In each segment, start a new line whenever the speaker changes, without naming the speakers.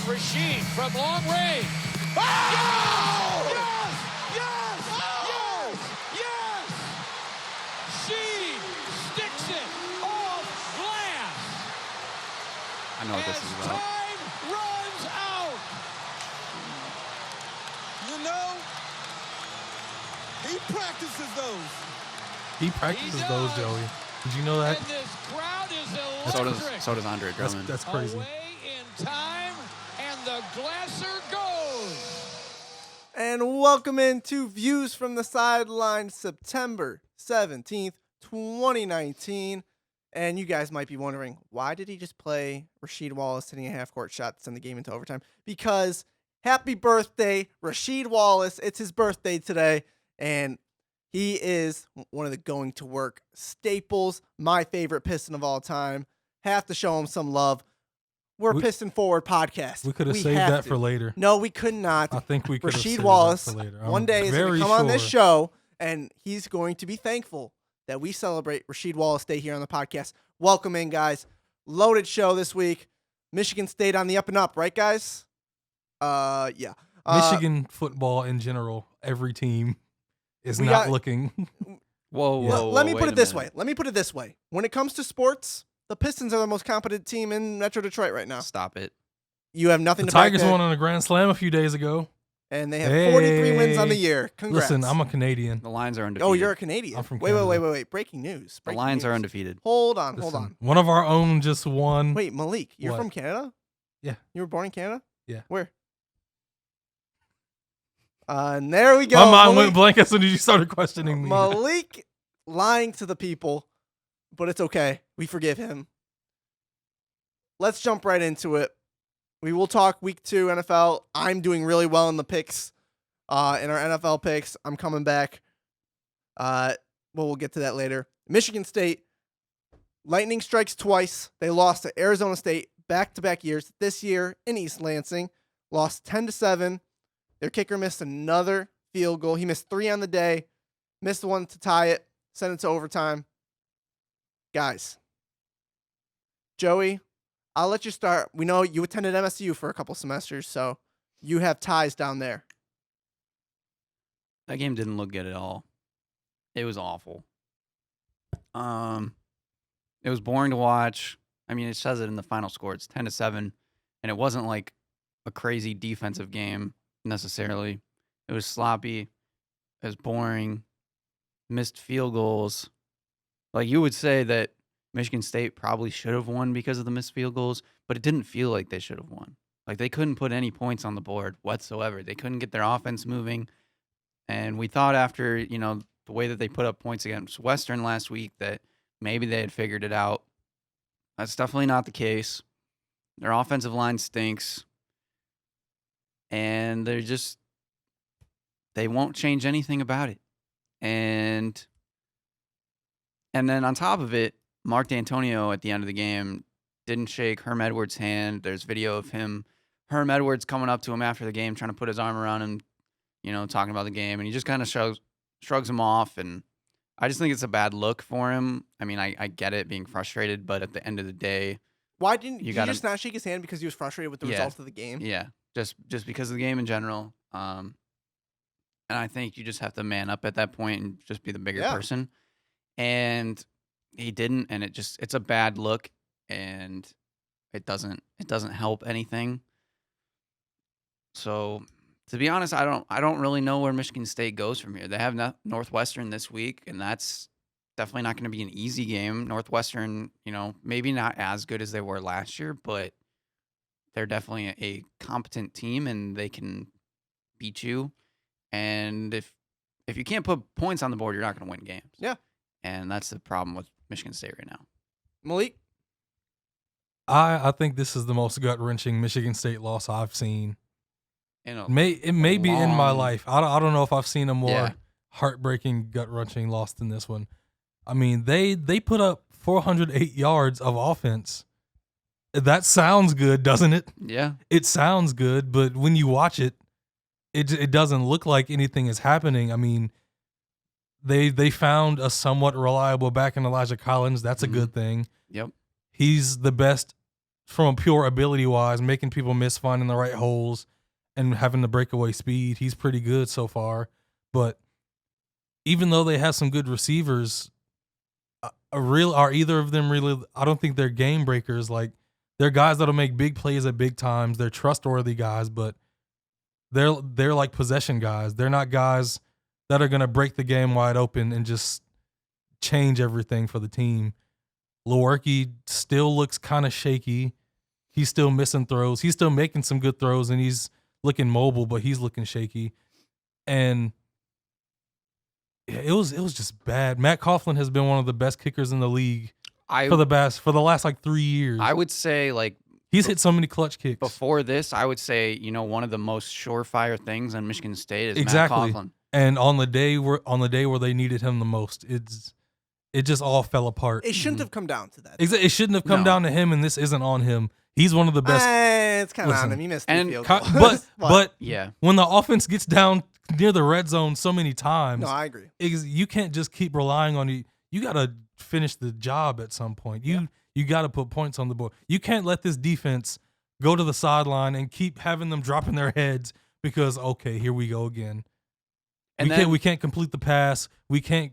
Rashid from long range. Oh! Yes! Yes! Yes! Yes! Yes! She sticks it off glass.
I know what this is about.
Time runs out.
You know, he practices those.
He practices those, Joey. Did you know that?
And this crowd is electric.
So does Andre Drummond.
That's crazy.
Away in time, and the Glasser goes.
And welcome into Views from the Sideline, September 17th, 2019. And you guys might be wondering, why did he just play Rasheed Wallace hitting a half-court shot to send the game into overtime? Because happy birthday, Rasheed Wallace. It's his birthday today, and he is one of the going-to-work staples, my favorite Piston of all time. Have to show him some love. We're a Piston Forward podcast.
We could have saved that for later.
No, we could not.
I think we could have saved
Rasheed Wallace,
that for later.
one day is going to come on this show, and he's going to be thankful that we celebrate Rasheed Wallace Day here on the podcast. Welcome in, guys. Loaded show this week. Michigan State on the up and up, right, guys? Yeah.
Michigan football in general, every team is not looking.
Whoa.
Let me put it this way. When it comes to sports, the Pistons are the most competent team in Metro Detroit right now.
Stop it.
You have nothing
The
to back
Tigers won on a Grand Slam a few days ago.
And they have 43 wins on the year. Congrats.
Listen, I'm a Canadian.
The Lions are undefeated.
Oh, you're a Canadian.
I'm from
Canada.
Canada.
Wait. Breaking news.
The Lions are undefeated.
Hold on.
One of our own just won.
Wait, Malik, you're
What?
from Canada?
Yeah.
You were born in Canada?
Yeah.
Where? And there we go.
My mind went blank as soon as you started questioning me.
Malik lying to the people, but it's okay. We forgive him. Let's jump right into it. We will talk week 2 NFL. I'm doing really well in the picks, in our NFL picks. I'm coming back. We'll get to that later. Michigan State, lightning strikes twice. They lost to Arizona State back-to-back years. This year in East Lansing, lost 10-7. Their kicker missed another field goal. He missed 3 on the day, missed one to tie it, sent it to overtime. Guys, Joey, I'll let you start. We know you attended MSU for a couple semesters, so you have ties down there.
That game didn't look good at all. It was awful. It was boring to watch. I mean, it says it in the final score. It's 10-7, and it wasn't like a crazy defensive game necessarily. It was sloppy. It was boring. Missed field goals. Like, you would say that Michigan State probably should have won because of the missed field goals, but it didn't feel like they should have won. Like, they couldn't put any points on the board whatsoever. They couldn't get their offense moving. And we thought after, the way that they put up points against Western last week that maybe they had figured it out. That's definitely not the case. Their offensive line stinks. And they won't change anything about it. And then on top of it, Mark D'Antonio at the end of the game didn't shake Herm Edwards' hand. There's video of Herm Edwards coming up to him after the game, trying to put his arm around him, talking about the game. And he just kind of shrugs him off. And I just think it's a bad look for him. I mean, I get it being frustrated, but at the end of the day,
why didn't you just not shake his hand because he was frustrated with the results of the game?
Yeah, just because of the game in general. And I think you just have to man up at that point and just be the bigger person. And he didn't, and it's a bad look, and it doesn't help anything. So, to be honest, I don't really know where Michigan State goes from here. They have Northwestern this week, and that's definitely not going to be an easy game. Northwestern, maybe not as good as they were last year, but they're definitely a competent team, and they can beat you. And if you can't put points on the board, you're not going to win games.
Yeah.
And that's the problem with Michigan State right now.
Malik?
I think this is the most gut-wrenching Michigan State loss I've seen.
It
May be in my
long-
life. I don't know if I've seen a more
Yeah.
heartbreaking, gut-wrenching loss than this one. I mean, they put up 408 yards of offense. That sounds good, doesn't it?
Yeah.
It sounds good, but when you watch it, it doesn't look like anything is happening. I mean, they found a somewhat reliable back in Elijah Collins. That's a good thing.
Yep.
He's the best from a pure ability wise, making people miss, finding the right holes, and having the breakaway speed. He's pretty good so far. But even though they have some good receivers, are either of them really? I don't think they're game breakers. Like, they're guys that'll make big plays at big times. They're trustworthy guys, but they're like possession guys. They're not guys that are gonna break the game wide open and just change everything for the team. Lewerke still looks kind of shaky. He's still missing throws. He's still making some good throws, and he's looking mobile, but he's looking shaky. And it was just bad. Matt Coughlin has been one of the best kickers in the league for the last like 3 years.
I would say, like,
He's hit so many clutch kicks.
before this, I would say, one of the most surefire things on Michigan State is
Exactly.
Matt Coughlin.
And on the day where they needed him the most, it just all fell apart.
It shouldn't have come down to that.
It shouldn't have come
No.
down to him, and this isn't on him. He's one of the best.
It's kind of on
Listen,
him. He missed
and
the field goal.
But
Yeah.
when the offense gets down near the red zone so many times,
no, I agree.
you can't just keep relying on you. You got to finish the job at some point. You got to put points on the board. You can't let this defense go to the sideline and keep having them dropping their heads because, okay, here we go again.
And
We can't complete the pass. We can't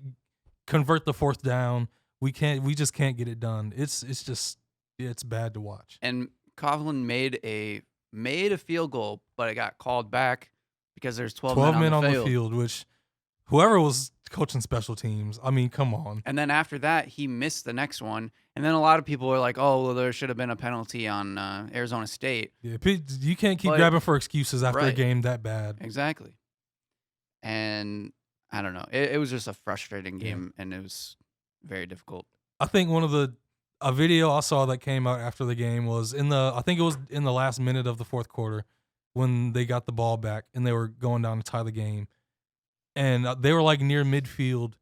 convert the fourth down. We just can't get it done. It's bad to watch.
And Coughlin made a field goal, but it got called back because there's 12
men
on
on the field, which whoever was coaching special teams, I mean, come on.
And then after that, he missed the next one. And then a lot of people were like, "Oh, well, there should have been a penalty on Arizona State."
Yeah, you can't keep
But-
grabbing for excuses after a
Right.
game that bad.
Exactly. And I don't know. It was just a frustrating game, and it was very difficult.
I think a video I saw that came out after the game was I think it was in the last minute of the fourth quarter when they got the ball back and they were going down to tie the game. And they were like near midfield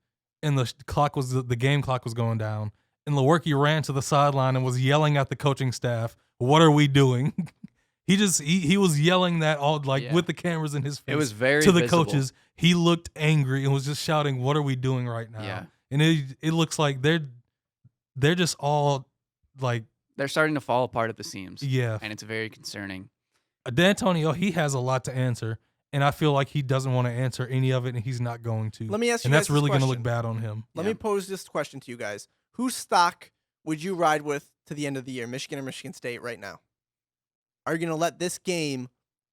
and the game clock was going down. And Lewerke ran to the sideline and was yelling at the coaching staff, "What are we doing?" He was yelling that all with the cameras in his face.
It was very
to the
visible.
coaches. He looked angry and was just shouting, "What are we doing right now?"
Yeah.
And it looks like they're just all like,
They're starting to fall apart at the seams.
yeah.
And it's very concerning.
D'Antonio, he has a lot to answer, and I feel like he doesn't want to answer any of it, and he's not going to.
Let me ask you
and
guys
that's
this
really going to
question.
look bad on him.
Let
Yeah.
me pose this question to you guys. Whose stock would you ride with to the end of the year, Michigan or Michigan State right now? Are you going to let this game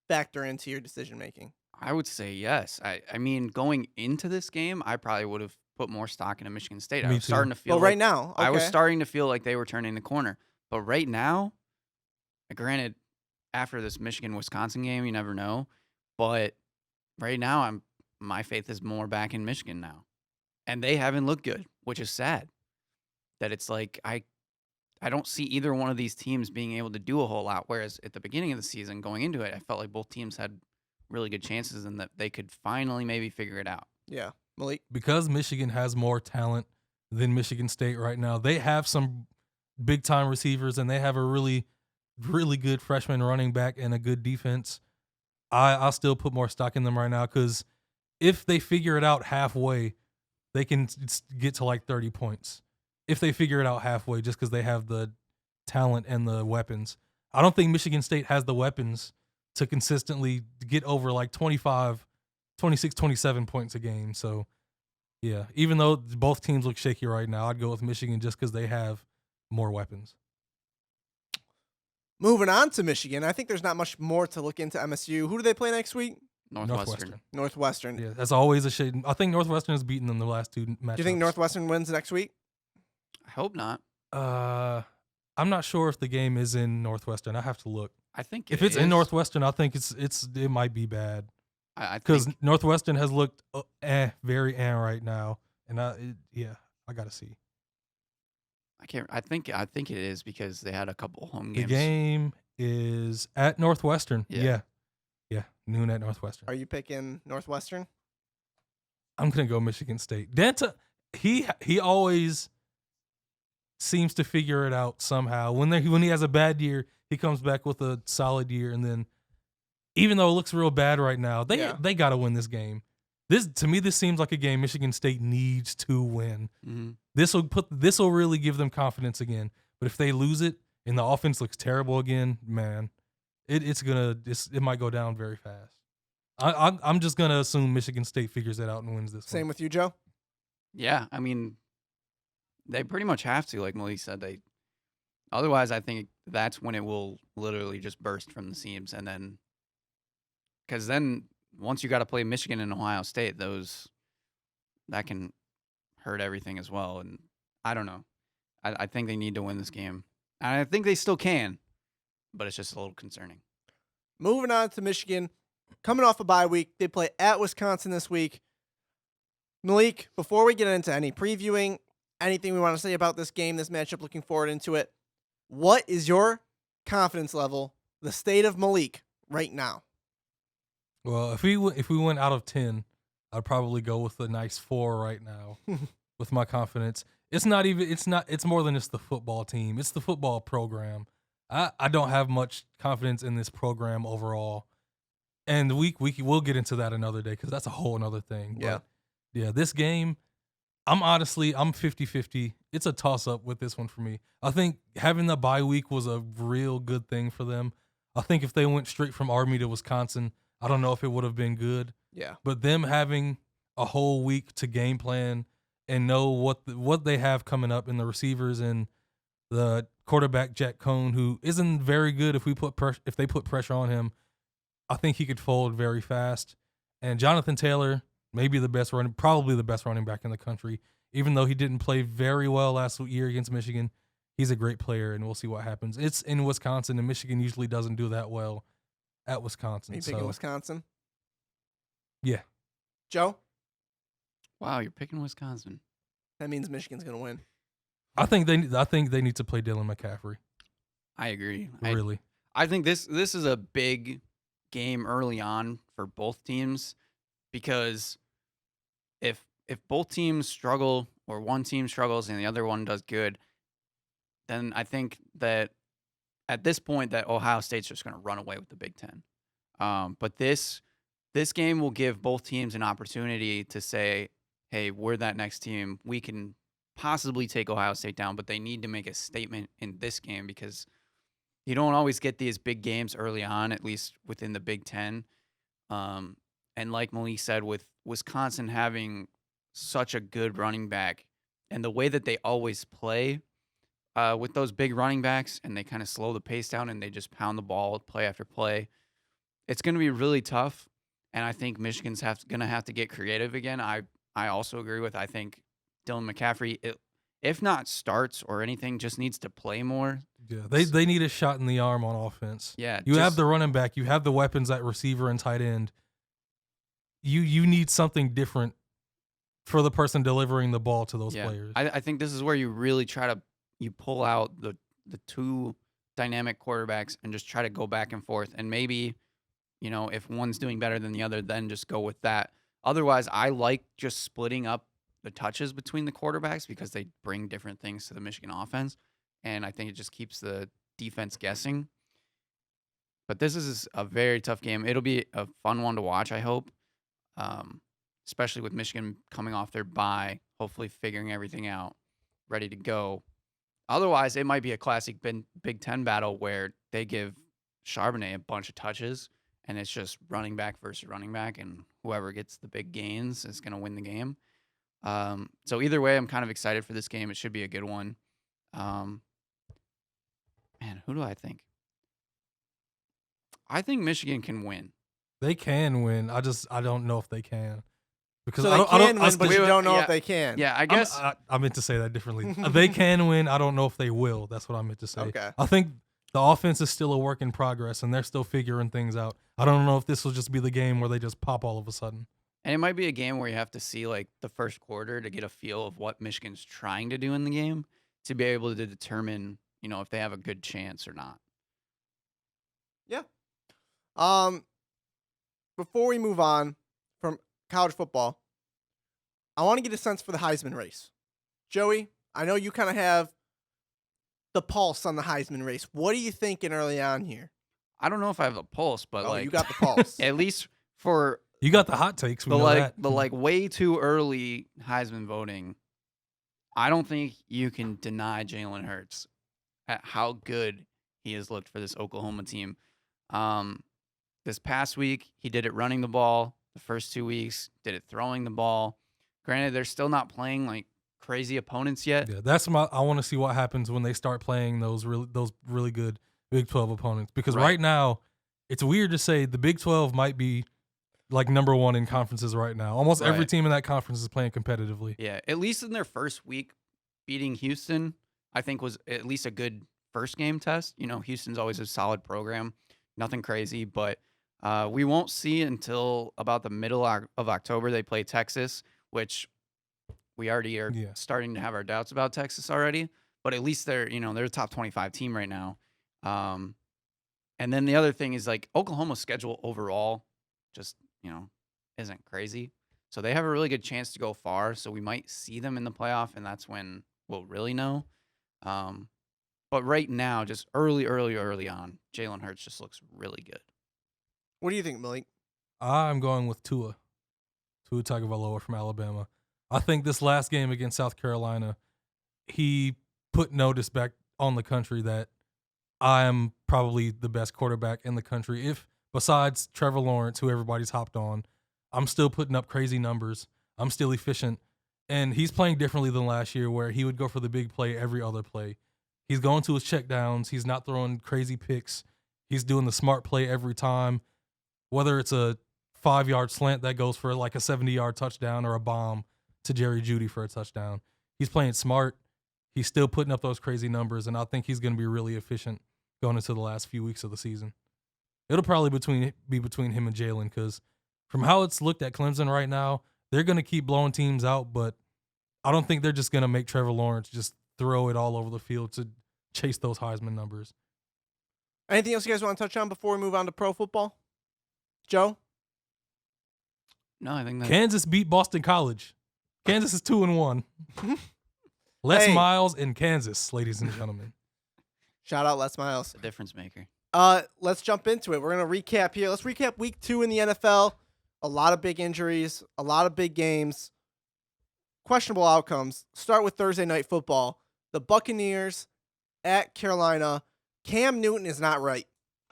factor into your decision making?
I would say yes. I mean, going into this game, I probably would have put more stock into Michigan State. I
Me
was
too.
starting to feel
Well, right now,
I was
okay.
starting to feel like they were turning the corner. But right now, granted, after this Michigan-Wisconsin game, you never know. But right now, my faith is more back in Michigan now. And they haven't looked good, which is sad. That it's like I don't see either one of these teams being able to do a whole lot. Whereas at the beginning of the season, going into it, I felt like both teams had really good chances and that they could finally maybe figure it out.
Yeah. Malik?
Because Michigan has more talent than Michigan State right now, they have some big-time receivers, and they have a really, really good freshman running back and a good defense. I'll still put more stock in them right now because if they figure it out halfway, they can get to like 30 points. If they figure it out halfway, just because they have the talent and the weapons. I don't think Michigan State has the weapons to consistently get over like 25, 26, 27 points a game. So, yeah, even though both teams look shaky right now, I'd go with Michigan just because they have more weapons.
Moving on to Michigan, I think there's not much more to look into MSU. Who do they play next week?
Northwestern.
Northwestern.
Yeah, that's always a shade. I think Northwestern has beaten them the last two matchups.
Do you think Northwestern wins next week?
I hope not.
I'm not sure if the game is in Northwestern. I have to look.
I think
If it's in Northwestern, I think it might be bad
I
because
think
Northwestern has looked very right now, and I gotta see.
I think it is because they had a couple home
The
games.
game is at Northwestern.
Yeah.
Yeah, noon at Northwestern.
Are you picking Northwestern?
I'm gonna go Michigan State. Danta, he always seems to figure it out somehow. When he has a bad year, he comes back with a solid year, and then even though it looks real bad right now, they got to win this game. This seems like a game Michigan State needs to win.
Mm-hmm.
This will really give them confidence again. But if they lose it and the offense looks terrible again, man, it might go down very fast. I'm just gonna assume Michigan State figures it out and wins this.
Same
one.
with you, Joe?
Yeah, I mean, they pretty much have to, like Malik said. Otherwise, I think that's when it will literally just burst from the seams, and then, because then once you got to play Michigan and Ohio State, that can hurt everything as well. And I don't know. I think they need to win this game, and I think they still can, but it's just a little concerning.
Moving on to Michigan, coming off a bye week, they play at Wisconsin this week. Malik, before we get into any previewing, anything we want to say about this game, this matchup, looking forward into it, what is your confidence level, the state of Malik right now?
Well, if we went out of 10, I'd probably go with a nice 4 right now with my confidence. It's more than just the football team. It's the football program. I don't have much confidence in this program overall. And we'll get into that another day because that's a whole another thing.
Yeah.
But yeah, this game, I'm 50-50. It's a toss-up with this one for me. I think having the bye week was a real good thing for them. I think if they went straight from Army to Wisconsin, I don't know if it would have been good.
Yeah.
But them having a whole week to game plan and know what they have coming up in the receivers and the quarterback Jack Cohn, who isn't very good if they put pressure on him, I think he could fold very fast. And Jonathan Taylor, probably the best running back in the country, even though he didn't play very well last year against Michigan. He's a great player, and we'll see what happens. It's in Wisconsin, and Michigan usually doesn't do that well at Wisconsin.
Are you picking Wisconsin?
Yeah.
Joe?
Wow, you're picking Wisconsin.
That means Michigan's going to win.
I think they need to play Dylan McCaffrey.
I agree.
Really.
I think this is a big game early on for both teams because if both teams struggle or one team struggles and the other one does good, then I think that at this point that Ohio State's just going to run away with the Big Ten. But this game will give both teams an opportunity to say, hey, we're that next team. We can possibly take Ohio State down, but they need to make a statement in this game because you don't always get these big games early on, at least within the Big Ten. And like Malik said, with Wisconsin having such a good running back and the way that they always play with those big running backs and they kind of slow the pace down and they just pound the ball play after play, it's going to be really tough. And I think Michigan's going to have to get creative again. I also agree with, I think Dylan McCaffrey, if not starts or anything, just needs to play more.
Yeah, they need a shot in the arm on offense.
Yeah.
You have the running back. You have the weapons at receiver and tight end. You need something different for the person delivering the ball to those players.
I think this is where you really you pull out the two dynamic quarterbacks and just try to go back and forth. And maybe, if one's doing better than the other, then just go with that. Otherwise, I like just splitting up the touches between the quarterbacks because they bring different things to the Michigan offense. And I think it just keeps the defense guessing. But this is a very tough game. It'll be a fun one to watch, I hope. Especially with Michigan coming off their bye, hopefully figuring everything out, ready to go. Otherwise, it might be a classic Big Ten battle where they give Charbonnet a bunch of touches, and it's just running back versus running back, and whoever gets the big gains is going to win the game. So either way, I'm kind of excited for this game. It should be a good one. Man, who do I think? I think Michigan can win.
They can win. I don't know if they can. Because
so they can win, but you don't know if they can.
Yeah, I guess.
I meant to say that differently. They can win. I don't know if they will. That's what I meant to say.
Okay.
I think the offense is still a work in progress, and they're still figuring things out. I don't know if this will just be the game where they just pop all of a sudden.
And it might be a game where you have to see like the first quarter to get a feel of what Michigan's trying to do in the game to be able to determine, if they have a good chance or not.
Yeah. Before we move on from college football, I want to get a sense for the Heisman race. Joey, I know you kind of have the pulse on the Heisman race. What are you thinking early on here?
I don't know if I have a pulse, but
you got the pulse.
at least for
You got the hot takes. We
the
know that.
way too early Heisman voting, I don't think you can deny Jalen Hurts at how good he has looked for this Oklahoma team. This past week, he did it running the ball. The first 2 weeks, did it throwing the ball. Granted, they're still not playing like crazy opponents yet.
Yeah, I want to see what happens when they start playing those really good Big 12 opponents. Because right now, it's weird to say the Big 12 might be like number one in conferences right now. Almost every team in that conference is playing competitively.
Yeah, at least in their first week, beating Houston, I think was at least a good first game test. Houston's always a solid program, nothing crazy, but we won't see until about the middle of October. They play Texas, which we already are starting to have our doubts about Texas already. But at least they're a top 25 team right now. And then the other thing is like Oklahoma's schedule overall just isn't crazy. So they have a really good chance to go far. So we might see them in the playoff, and that's when we'll really know. But right now, just early on, Jalen Hurts just looks really good.
What do you think, Malik?
I'm going with Tua Tagovailoa from Alabama. I think this last game against South Carolina, he put notice back on the country that I am probably the best quarterback in the country. If besides Trevor Lawrence, who everybody's hopped on, I'm still putting up crazy numbers. I'm still efficient. And he's playing differently than last year where he would go for the big play every other play. He's going to his checkdowns. He's not throwing crazy picks. He's doing the smart play every time, whether it's a 5-yard slant that goes for like a 70-yard touchdown or a bomb to Jerry Jeudy for a touchdown. He's playing smart. He's still putting up those crazy numbers, and I think he's going to be really efficient going into the last few weeks of the season. It'll probably be between him and Jalen because from how it's looked at Clemson right now, they're going to keep blowing teams out, but I don't think they're just going to make Trevor Lawrence just throw it all over the field to chase those Heisman numbers.
Anything else you guys want to touch on before we move on to pro football? Joe?
No, I think that
Kansas beat Boston College. Kansas is 2-1. Les Miles in Kansas, ladies and gentlemen.
Shout out Les Miles.
a difference maker.
Let's jump into it. We're going to recap here. Let's recap week 2 in the NFL. A lot of big injuries, a lot of big games, questionable outcomes. Start with Thursday Night Football. The Buccaneers at Carolina. Cam Newton is not right.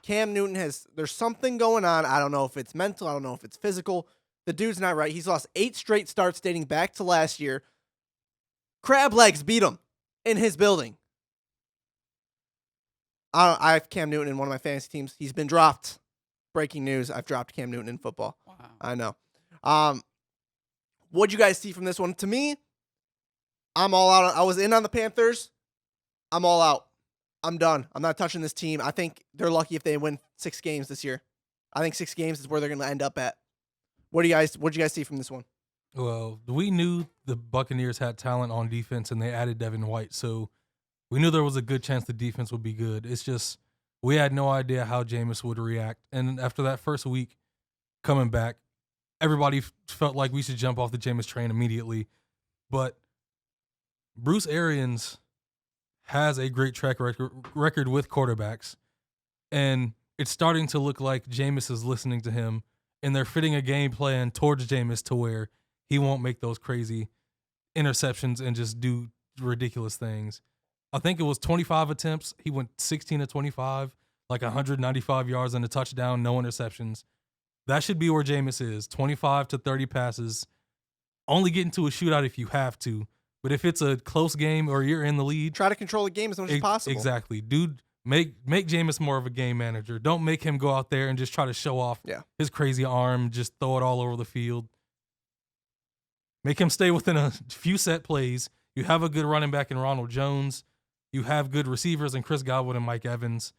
There's something going on. I don't know if it's mental. I don't know if it's physical. The dude's not right. He's lost 8 straight starts dating back to last year. Crab Legs beat him in his building. I have Cam Newton in one of my fantasy teams. He's been dropped. Breaking news, I've dropped Cam Newton in football.
Wow.
I know. What'd you guys see from this one? To me, I'm all out. I was in on the Panthers. I'm all out. I'm done. I'm not touching this team. I think they're lucky if they win 6 games this year. I think 6 games is where they're going to end up at. What'd you guys see from this one?
Well, we knew the Buccaneers had talent on defense, and they added Devin White, so we knew there was a good chance the defense would be good. It's just we had no idea how Jameis would react. And after that first week coming back, everybody felt like we should jump off the Jameis train immediately. But Bruce Arians has a great track record with quarterbacks, and it's starting to look like Jameis is listening to him, and they're fitting a game plan towards Jameis to where he won't make those crazy interceptions and just do ridiculous things. I think it was 25 attempts. He went 16 to 25, like 195 yards and a touchdown, no interceptions. That should be where Jameis is, 25 to 30 passes. Only get into a shootout if you have to. But if it's a close game or you're in the lead,
Try to control the game as much as possible.
Exactly. Dude, make Jameis more of a game manager. Don't make him go out there and just try to show off his crazy arm, just throw it all over the field. Make him stay within a few set plays. You have a good running back in Ronald Jones. You have good receivers in Chris Godwin and Mike Evans.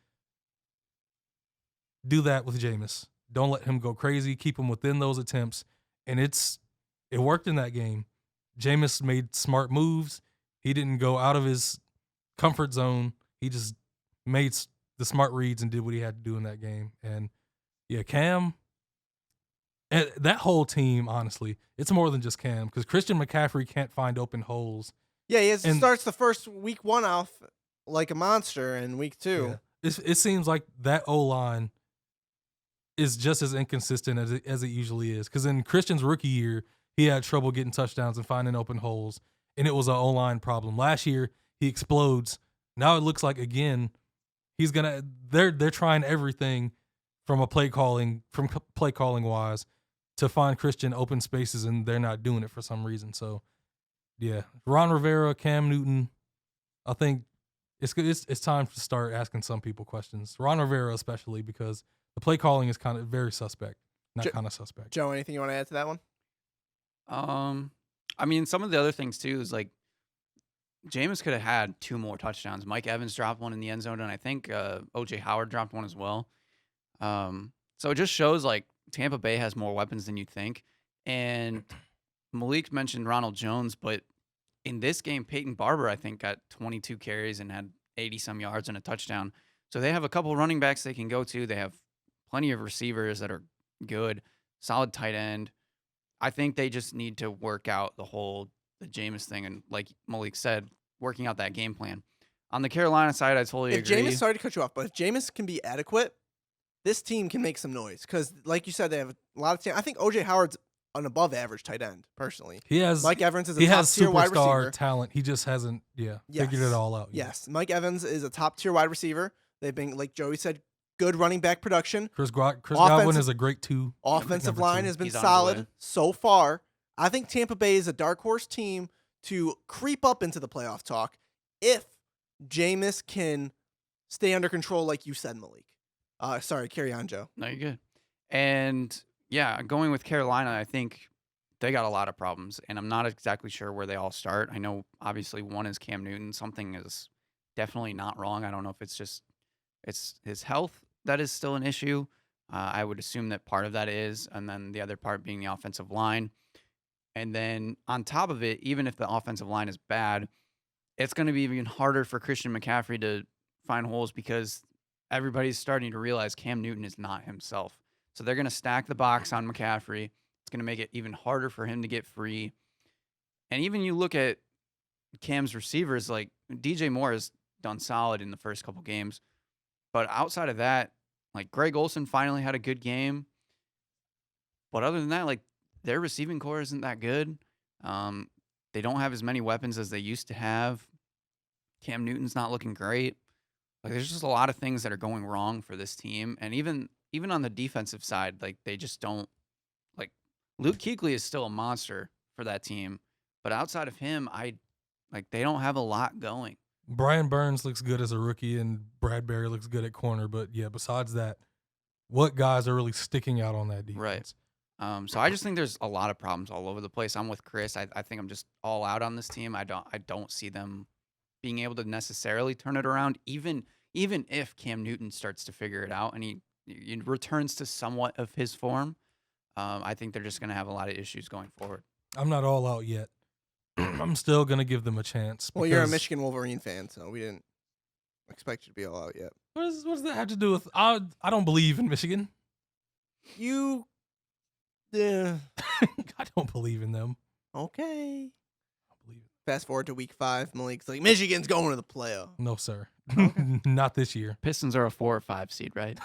Do that with Jameis. Don't let him go crazy. Keep him within those attempts. And it worked in that game. Jameis made smart moves. He didn't go out of his comfort zone. He just made the smart reads and did what he had to do in that game. And yeah, Cam, and that whole team, honestly, it's more than just Cam because Christian McCaffrey can't find open holes.
Yeah, he starts the first week 1 off like a monster, and week 2.
Yeah. It seems like that O-line is just as inconsistent as it usually is. Because in Christian's rookie year, he had trouble getting touchdowns and finding open holes, and it was an O-line problem. Last year, he explodes. Now it looks like again they're trying everything from play calling wise to find Christian open spaces, and they're not doing it for some reason. So yeah, Ron Rivera, Cam Newton, I think it's time to start asking some people questions. Ron Rivera especially, because the play calling is kind of very suspect. Not kind of suspect.
Joe, anything you want to add to that one?
I mean, some of the other things too is like Jameis could have had 2 more touchdowns. Mike Evans dropped one in the end zone, and I think O.J. Howard dropped one as well. So it just shows like Tampa Bay has more weapons than you'd think. And Malik mentioned Ronald Jones, but in this game, Peyton Barber, I think, got 22 carries and had 80-some yards and a touchdown. So they have a couple running backs they can go to. They have plenty of receivers that are good, solid tight end. I think they just need to work out the Jameis thing, and like Malik said, working out that game plan. On the Carolina side, I totally agree.
Sorry to cut you off, but if Jameis can be adequate, this team can make some noise. Because, like you said, they have a lot of talent. I think O.J. Howard's an above-average tight end, personally. Mike Evans is a top-tier wide receiver.
He has superstar talent. He just hasn't, figured it all out yet.
Yes, Mike Evans is a top-tier wide receiver. They've been, like Joey said, good running back production.
Chris Godwin is a great 2.
Offensive line has been solid so far. I think Tampa Bay is a dark horse team to creep up into the playoff talk if Jameis can stay under control, like you said, Malik. Sorry, carry on, Joe.
No, you're good. And yeah, going with Carolina, I think they got a lot of problems, and I'm not exactly sure where they all start. I know obviously one is Cam Newton. Something is definitely not wrong. I don't know if it's his health that is still an issue. I would assume that part of that is, and then the other part being the offensive line. And then on top of it, even if the offensive line is bad, it's going to be even harder for Christian McCaffrey to find holes because everybody's starting to realize Cam Newton is not himself. So they're going to stack the box on McCaffrey. It's going to make it even harder for him to get free. And even you look at Cam's receivers, like DJ Moore has done solid in the first couple games. But outside of that, like Greg Olsen finally had a good game. But other than that, like their receiving core isn't that good. They don't have as many weapons as they used to have. Cam Newton's not looking great. Like there's just a lot of things that are going wrong for this team. And even on the defensive side, like they just don't like Luke Kuechly is still a monster for that team. But outside of him, they don't have a lot going.
Brian Burns looks good as a rookie, and Bradbury looks good at corner. But yeah, besides that, what guys are really sticking out on that defense?
Right. So I just think there's a lot of problems all over the place. I'm with Chris. I think I'm just all out on this team. I don't see them being able to necessarily turn it around, even if Cam Newton starts to figure it out and he returns to somewhat of his form. I think they're just going to have a lot of issues going forward. I'm
not all out yet. I'm still going to give them a chance.
Well, you're a Michigan Wolverine fan, so we didn't expect you to be all out yet.
What does that have to do with... I don't believe in Michigan.
You... Yeah.
I don't believe in them.
Okay. Fast forward to week 5, Malik's like, Michigan's going to the playoff.
No, sir.
Okay.
Not this year.
Pistons are a 4 or 5 seed, right?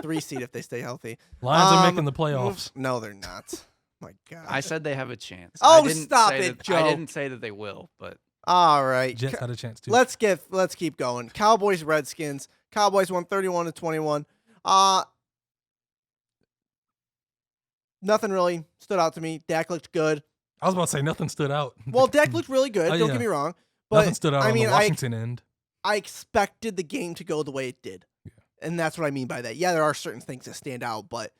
3 seed if they stay healthy.
Lions are making the playoffs.
No, they're not. My God.
I said they have a chance.
Oh, stop it, Joe.
I didn't say that they will, but...
All right.
Jets had a chance, too.
Let's keep going. Cowboys, Redskins. Cowboys won 31-21. Nothing really stood out to me. Dak looked good.
I was about to say nothing stood out.
Well, Dak looked really good. Don't get me wrong. But
nothing stood out on the Washington end.
I expected the game to go the way it did. Yeah. And that's what I mean by that. Yeah, there are certain things that stand out, but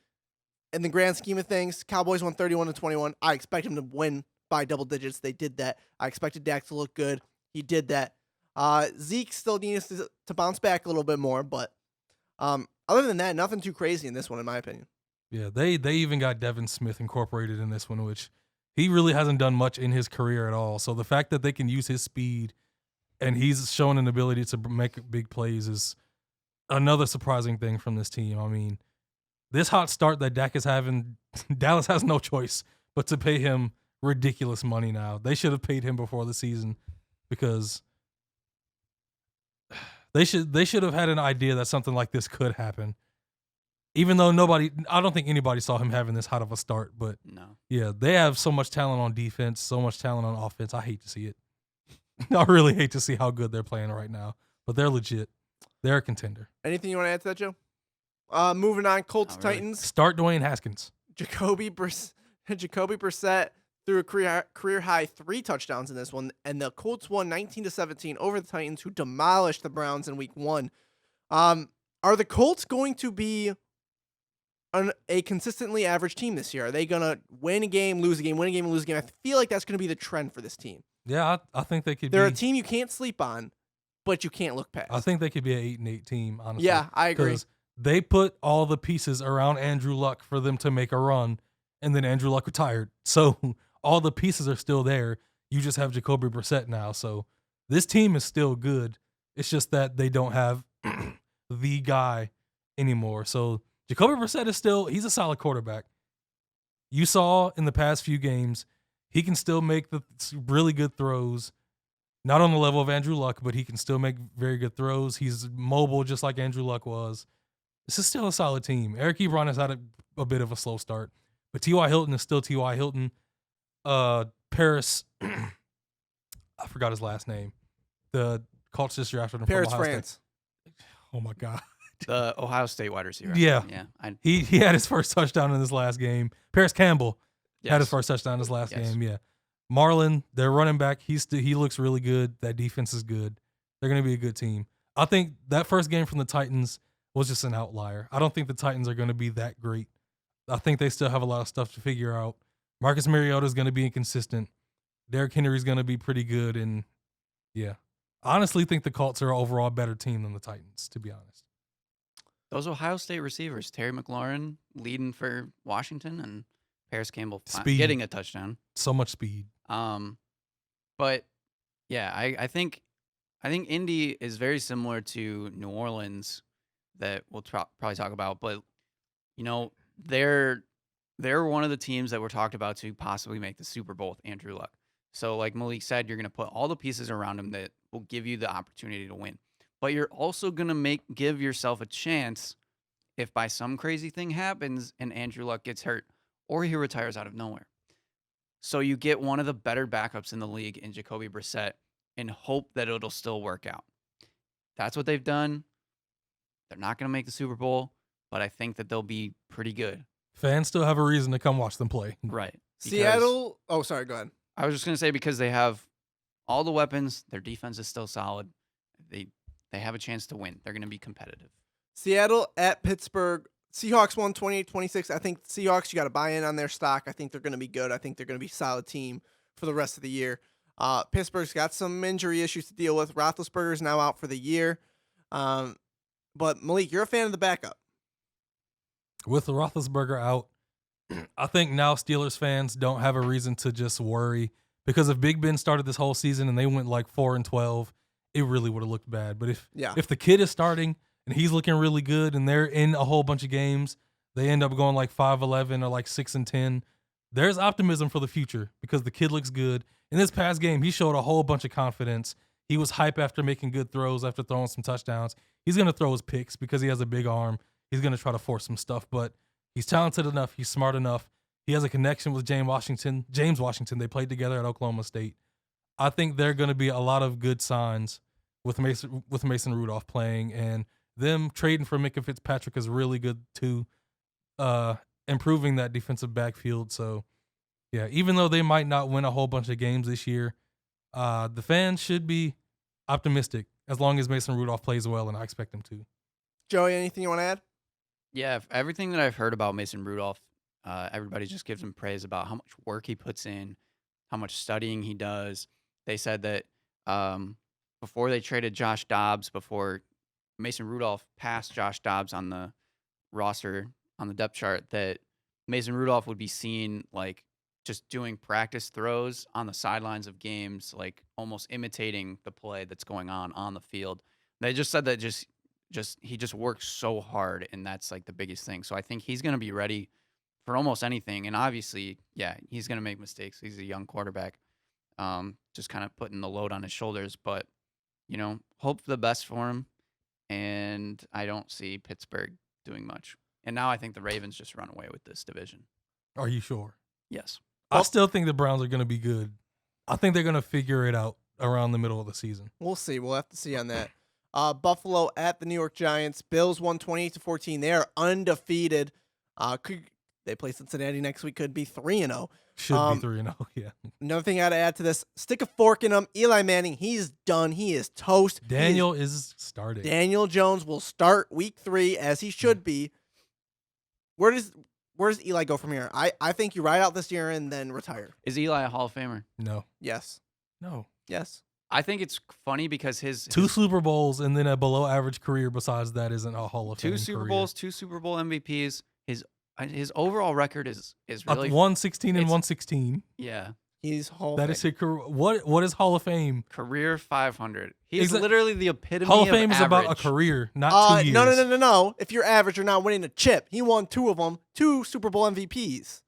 in the grand scheme of things, Cowboys won 31-21. I expect them to win by double digits. They did that. I expected Dak to look good. He did that. Zeke still needs to bounce back a little bit more, but other than that, nothing too crazy in this one, in my opinion.
Yeah, they even got Devin Smith incorporated in this one, which he really hasn't done much in his career at all. So the fact that they can use his speed and he's shown an ability to make big plays is another surprising thing from this team. I mean, this hot start that Dak is having, Dallas has no choice but to pay him ridiculous money now. They should have paid him before the season because they should have had an idea that something like this could happen. Even though I don't think anybody saw him having this hot of a start, but
No.
yeah, they have so much talent on defense, so much talent on offense. I hate to see it. I really hate to see how good they're playing right now, but they're legit. They're a contender.
Anything you want to add to that, Joe? Moving on, Colts
Not really.
Titans.
Start Dwayne Haskins.
Jacoby Brissett threw a career high 3 touchdowns in this one, and the Colts won 19-17 over the Titans, who demolished the Browns in Week 1. Are the Colts going to be a consistently average team this year? Are they gonna win a game, lose a game, win a game, and lose a game? I feel like that's gonna be the trend for this team.
Yeah, I think they could
They're
be.
a team you can't sleep on, but you can't look past.
I think they could be an 8-8 team, honestly.
Yeah, I agree.
'Cause they put all the pieces around Andrew Luck for them to make a run, and then Andrew Luck retired. So all the pieces are still there. You just have Jacoby Brissett now. So this team is still good. It's just that they don't have the guy anymore. So Jacoby Brissett he's a solid quarterback. You saw in the past few games, he can still make the really good throws. Not on the level of Andrew Luck, but he can still make very good throws. He's mobile just like Andrew Luck was. This is still a solid team. Eric Ebron has had a bit of a slow start, but T.Y. Hilton is still T.Y. Hilton. Paris, I forgot his last name. The Colts just drafted him
Paris,
from Ohio
France.
State. Oh my God.
The Ohio State wide receiver.
Yeah.
Yeah.
He had his first touchdown in his last game. Paris Campbell had his
Yes.
first touchdown in his last
Yes.
game. Yeah. Marlon, their running back, he looks really good. That defense is good. They're going to be a good team. I think that first game from the Titans was just an outlier. I don't think the Titans are going to be that great. I think they still have a lot of stuff to figure out. Marcus Mariota is going to be inconsistent. Derrick Henry is going to be pretty good. And yeah, I honestly think the Colts are an overall better team than the Titans, to be honest.
Those Ohio State receivers, Terry McLaurin leading for Washington and Paris Campbell
Speed.
getting a touchdown.
So much speed.
But yeah, I think Indy is very similar to New Orleans that we'll probably talk about, but you know, they're one of the teams that were talked about to possibly make the Super Bowl with Andrew Luck. So like Malik said, you're going to put all the pieces around him that will give you the opportunity to win. But you're also going to give yourself a chance if by some crazy thing happens and Andrew Luck gets hurt or he retires out of nowhere. So you get one of the better backups in the league in Jacoby Brissett and hope that it'll still work out. That's what they've done. They're not going to make the Super Bowl, but I think that they'll be pretty good.
Fans still have a reason to come watch them play.
Right.
Seattle. Oh, sorry. Go ahead.
I was just going to say because they have all the weapons, their defense is still solid. They have a chance to win. They're going to be competitive.
Seattle at Pittsburgh. Seahawks won 28-26. I think Seahawks, you got to buy in on their stock. I think they're going to be good. I think they're going to be a solid team for the rest of the year. Pittsburgh's got some injury issues to deal with. Roethlisberger's now out for the year. But Malik, you're a fan of the backup.
With Roethlisberger out, I think now Steelers fans don't have a reason to just worry because if Big Ben started this whole season and they went like 4-12, it really would have looked bad. But if the kid is starting and he's looking really good and they're in a whole bunch of games, they end up going like 5-11 or like 6-10. There's optimism for the future because the kid looks good. In this past game, he showed a whole bunch of confidence. He was hype after making good throws, after throwing some touchdowns. He's going to throw his picks because he has a big arm. He's going to try to force some stuff, but he's talented enough. He's smart enough. He has a connection with James Washington. They played together at Oklahoma State. I think there are going to be a lot of good signs with Mason Rudolph playing, and them trading for Minka Fitzpatrick is really good too, improving that defensive backfield. So, yeah, even though they might not win a whole bunch of games this year, the fans should be optimistic as long as Mason Rudolph plays well, and I expect him to.
Joey, anything you want to add?
Yeah, everything that I've heard about Mason Rudolph, everybody just gives him praise about how much work he puts in, how much studying he does. They said that before they traded Josh Dobbs, before Mason Rudolph passed Josh Dobbs on the roster, on the depth chart, that Mason Rudolph would be seen like just doing practice throws on the sidelines of games, like almost imitating the play that's going on the field. They just said that he just works so hard, and that's like the biggest thing. So I think he's going to be ready for almost anything. And obviously, yeah, he's going to make mistakes. He's a young quarterback, just kind of putting the load on his shoulders. But, hope for the best for him. And I don't see Pittsburgh doing much. And now I think the Ravens just run away with this division.
Are you sure?
Yes.
I still think the Browns are going to be good. I think they're going to figure it out around the middle of the season.
We'll see. We'll have to see on that. Buffalo at the New York Giants. Bills won 28-14. They are undefeated. They play Cincinnati next week. Could be 3-0.
Should be 3-0, yeah.
Another thing I got to add to this, stick a fork in him. Eli Manning, he's done. He is toast.
Daniel is starting.
Daniel Jones will start week 3 as he should be. Where does Eli go from here? I think you ride out this year and then retire.
Is Eli a Hall of Famer?
No.
Yes.
No.
Yes.
I think it's funny because his
2 Super Bowls and then a below-average career besides that isn't a Hall of Fame
2 Super
career.
Bowls, 2 Super Bowl MVPs. His overall record is really
116 and
it's-
116.
Yeah.
He's Hall.
That is his career. What is Hall of Fame?
Career 500. He's
Is it-
literally the epitome
Hall of
of
Fame is about a
average.
career, not 2 years.
No. If you're average, you're not winning a chip. He won 2 of them, 2 Super Bowl MVPs.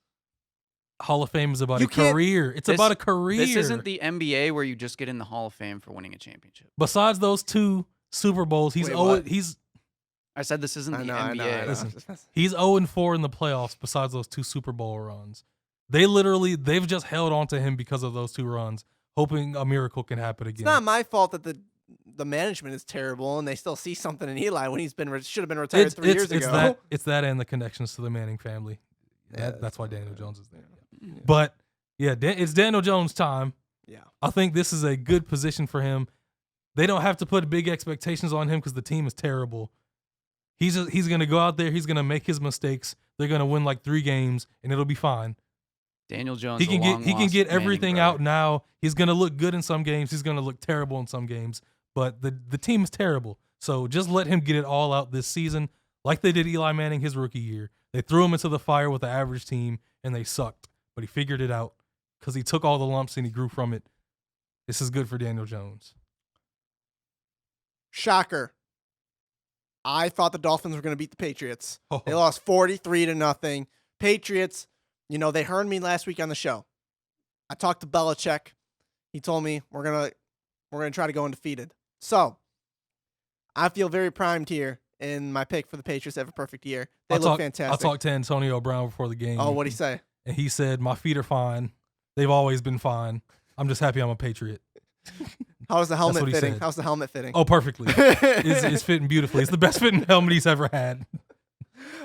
Hall of Fame is about
You
a
can't-
career. It's
This-
about a career.
This isn't the NBA where you just get in the Hall of Fame for winning a championship.
Besides those 2 Super Bowls, he's
Wait,
0.
what?
I said this isn't the NBA.
Listen. He's 0-4 in the playoffs. Besides those 2 Super Bowl runs, they've just held on to him because of those 2 runs, hoping a miracle can happen again.
It's not my fault that the management is terrible and they still see something in Eli when should have been retired 3 years ago.
It's that and the connections to the Manning family.
Yeah,
That's why Daniel Jones is there. Yeah. But yeah, it's Daniel Jones' time.
Yeah.
I think this is a good position for him. They don't have to put big expectations on him because the team is terrible. He's going to go out there. He's going to make his mistakes. They're going to win like 3 games, and it'll be fine.
Daniel Jones.
He can get everything out now. He's going to look good in some games. He's going to look terrible in some games. But the team is terrible. So just let him get it all out this season, like they did Eli Manning his rookie year. They threw him into the fire with the average team, and they sucked. But he figured it out because he took all the lumps and he grew from it. This is good for Daniel Jones.
Shocker. I thought the Dolphins were going to beat the Patriots.
Oh.
They lost 43-0. Patriots, they heard me last week on the show. I talked to Belichick. He told me we're gonna try to go undefeated. So I feel very primed here in my pick for the Patriots to have a perfect year. They look fantastic.
I talked to Antonio Brown before the game.
Oh, what'd he say?
And he said, my feet are fine. They've always been fine. I'm just happy I'm a Patriot.
How's the helmet
what he
fitting?
said.
How's the helmet fitting?
Oh, perfectly. It's fitting beautifully. It's the best fitting helmet he's ever had.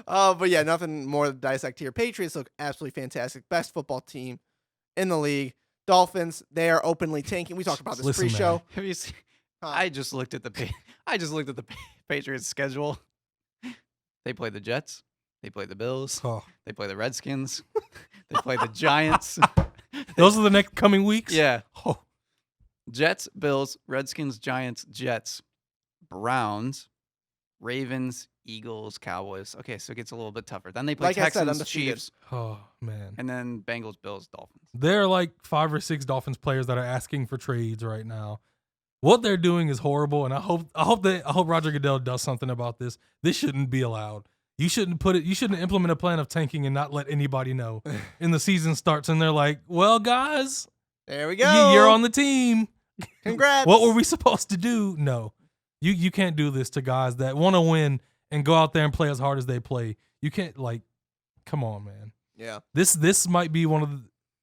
But yeah, nothing more to dissect here. Patriots look absolutely fantastic. Best football team in the league. Dolphins, they are openly tanking. We talked about this
Listen,
pre-show.
man.
Have you seen?
Huh.
I just looked at the Patriots schedule. They play the Jets. They play the Bills.
Oh,
They play the Redskins. They play the Giants.
those are the next coming weeks?
Yeah.
Oh,
Jets, Bills, Redskins, Giants, Jets, Browns, Ravens, Eagles, Cowboys. Okay, so it gets a little bit tougher. Then they play
Like I said,
Texans,
undefeated.
Chiefs,
oh, man.
and then Bengals, Bills, Dolphins.
There are like 5 or 6 Dolphins players that are asking for trades right now. What they're doing is horrible, and I hope Roger Goodell does something about this. This shouldn't be allowed. You shouldn't implement a plan of tanking and not let anybody know. And the season starts and they're like, "Well, guys,
There we go.
you're on the team.
Congrats.
What were we supposed to do?" No. You can't do this to guys that want to win and go out there and play as hard as they play. You can't, come on, man.
Yeah.
This might be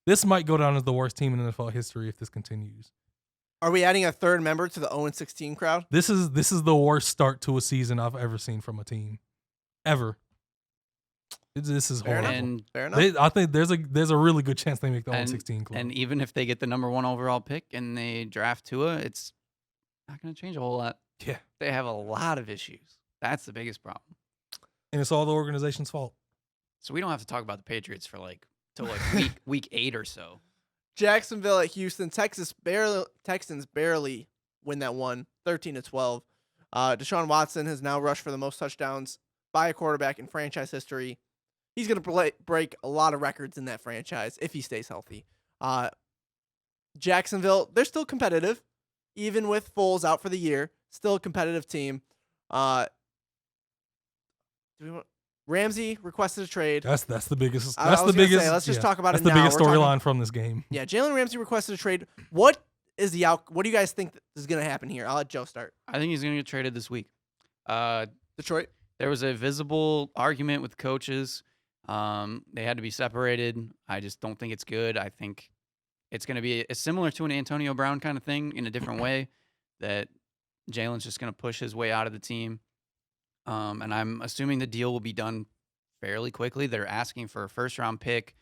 this might go down as the worst team in NFL history if this continues.
Are we adding a third member to the 0-16 crowd?
This is the worst start to a season I've ever seen from a team, ever. This is
Fair
horrible.
enough.
And
Fair enough.
I think there's a really good chance they make the 0-16 club.
and even if they get the number 1 overall pick and they draft Tua, it's not going to change a whole lot.
Yeah,
They have a lot of issues. That's the biggest problem.
and it's all the organization's fault.
So we don't have to talk about the Patriots for till week 8 or so.
Jacksonville at Houston. Texans barely win that one, 13-12. Deshaun Watson has now rushed for the most touchdowns by a quarterback in franchise history. He's going to break a lot of records in that franchise if he stays healthy. Jacksonville, they're still competitive, even with Foles out for the year. Still a competitive team. Ramsey requested a trade.
That's the biggest.
I
That's
was
the
gonna
biggest.
say, let's just talk about
that's
it
the
now.
biggest
We're talking-
storyline from this game.
Yeah, Jalen Ramsey requested a trade. What is the What do you guys think is going to happen here? I'll let Joe start.
I think he's going to get traded this week.
Detroit.
There was a visible argument with coaches. They had to be separated. I just don't think it's good. I think it's going to be similar to an Antonio Brown kind of thing in a different way, that Jalen's just going to push his way out of the team. And I'm assuming the deal will be done fairly quickly. They're asking for a first-round pick,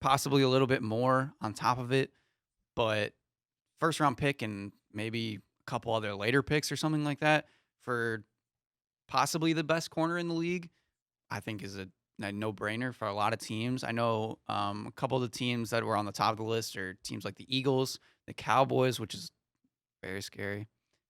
possibly a little bit more on top of it, but first-round pick and maybe a couple other later picks or something like that for possibly the best corner in the league, I think is a no-brainer for a lot of teams. I know a couple of the teams that were on the top of the list are teams like the Eagles, the Cowboys, which is very scary,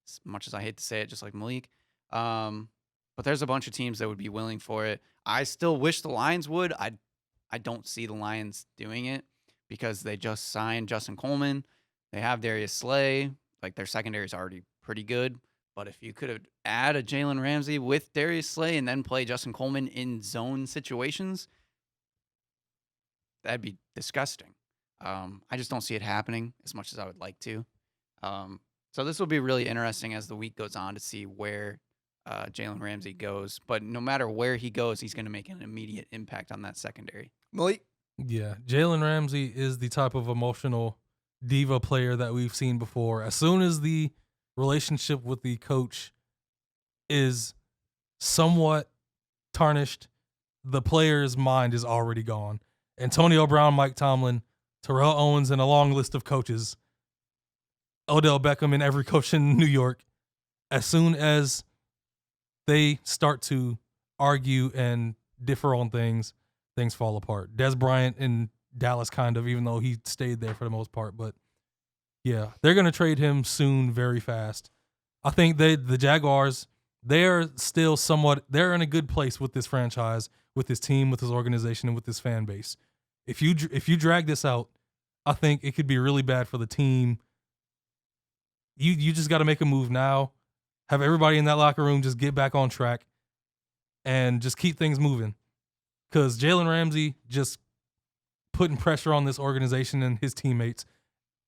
as much as I hate to say it, just like Malik. But there's a bunch of teams that would be willing for it. I still wish the Lions would. I don't see the Lions doing it because they just signed Justin Coleman. They have Darius Slay. Like, their secondary is already pretty good. But if you could add a Jalen Ramsey with Darius Slay and then play Justin Coleman in zone situations, that'd be disgusting. I just don't see it happening as much as I would like to. So this will be really interesting as the week goes on to see where Jalen Ramsey goes. But no matter where he goes, he's going to make an immediate impact on that secondary.
Malik.
Yeah, Jalen Ramsey is the type of emotional diva player that we've seen before. As soon as the relationship with the coach is somewhat tarnished, the player's mind is already gone. Antonio Brown, Mike Tomlin, Terrell Owens, and a long list of coaches. Odell Beckham and every coach in New York. As soon as they start to argue and differ on things, things fall apart. Des Bryant in Dallas, kind of, even though he stayed there for the most part. But yeah, they're going to trade him soon, very fast. I think the Jaguars, they're still they're in a good place with this franchise, with this team, with this organization, and with this fan base. If you drag this out, I think it could be really bad for the team. You just got to make a move now. Have everybody in that locker room just get back on track and just keep things moving. Because Jalen Ramsey just putting pressure on this organization and his teammates.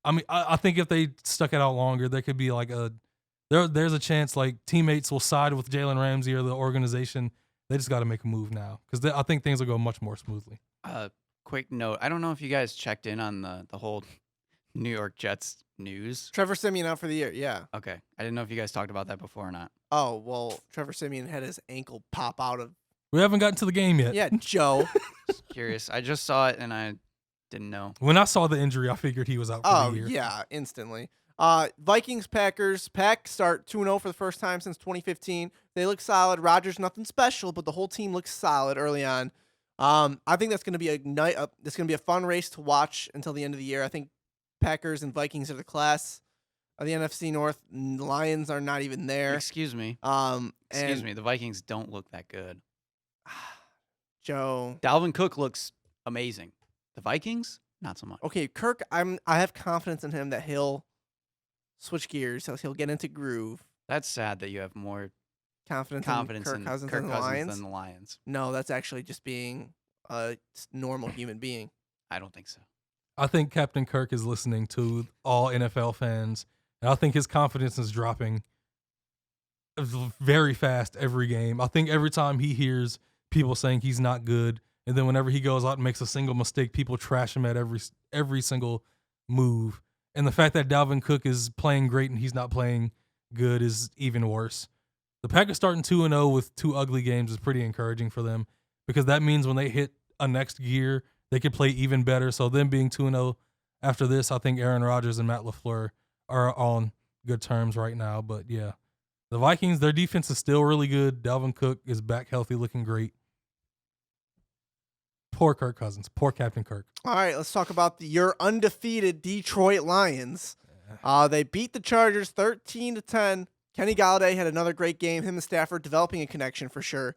I mean, I think if they stuck it out longer, there could be like there's a chance like teammates will side with Jalen Ramsey or the organization. They just got to make a move now because I think things will go much more smoothly.
Quick note. I don't know if you guys checked in on the whole New York Jets news.
Trevor Siemian out for the year. Yeah.
Okay. I didn't know if you guys talked about that before or not.
Oh, well, Trevor Siemian had his ankle pop out of.
We haven't gotten to the game yet.
Yeah, Joe.
Just curious. I just saw it and I didn't know.
When I saw the injury, I figured he was out for the year.
Yeah, instantly. Vikings, Packers. Pack start 2-0 for the first time since 2015. They look solid. Rodgers, nothing special, but the whole team looks solid early on. I think that's going to be it's going to be a fun race to watch until the end of the year. I think Packers and Vikings are the class of the NFC North. Lions are not even there.
Excuse me.
Excuse
me. The Vikings don't look that good.
Joe.
Dalvin Cook looks amazing. The Vikings, not so much.
Okay, Kirk. I have confidence in him that he'll switch gears. He'll get into groove.
That's sad that you have more
Confidence
in
Kirk Cousins
Kirk
than the
Cousins
Lions.
than the Lions.
No, that's actually just being a normal human being.
I don't think so.
I think Captain Kirk is listening to all NFL fans, and I think his confidence is dropping very fast every game. I think every time he hears people saying he's not good, and then whenever he goes out and makes a single mistake, people trash him at every single move. And the fact that Dalvin Cook is playing great and he's not playing good is even worse. The Packers starting 2-0 with 2 ugly games is pretty encouraging for them because that means when they hit a next gear, they could play even better. So them being 2-0 after this, I think Aaron Rodgers and Matt LaFleur are on good terms right now. But yeah, the Vikings, their defense is still really good. Dalvin Cook is back healthy, looking great. Poor Kirk Cousins. Poor Captain Kirk.
All right, let's talk about your undefeated Detroit Lions. They beat the Chargers 13-10. Kenny Galladay had another great game. Him and Stafford developing a connection for sure.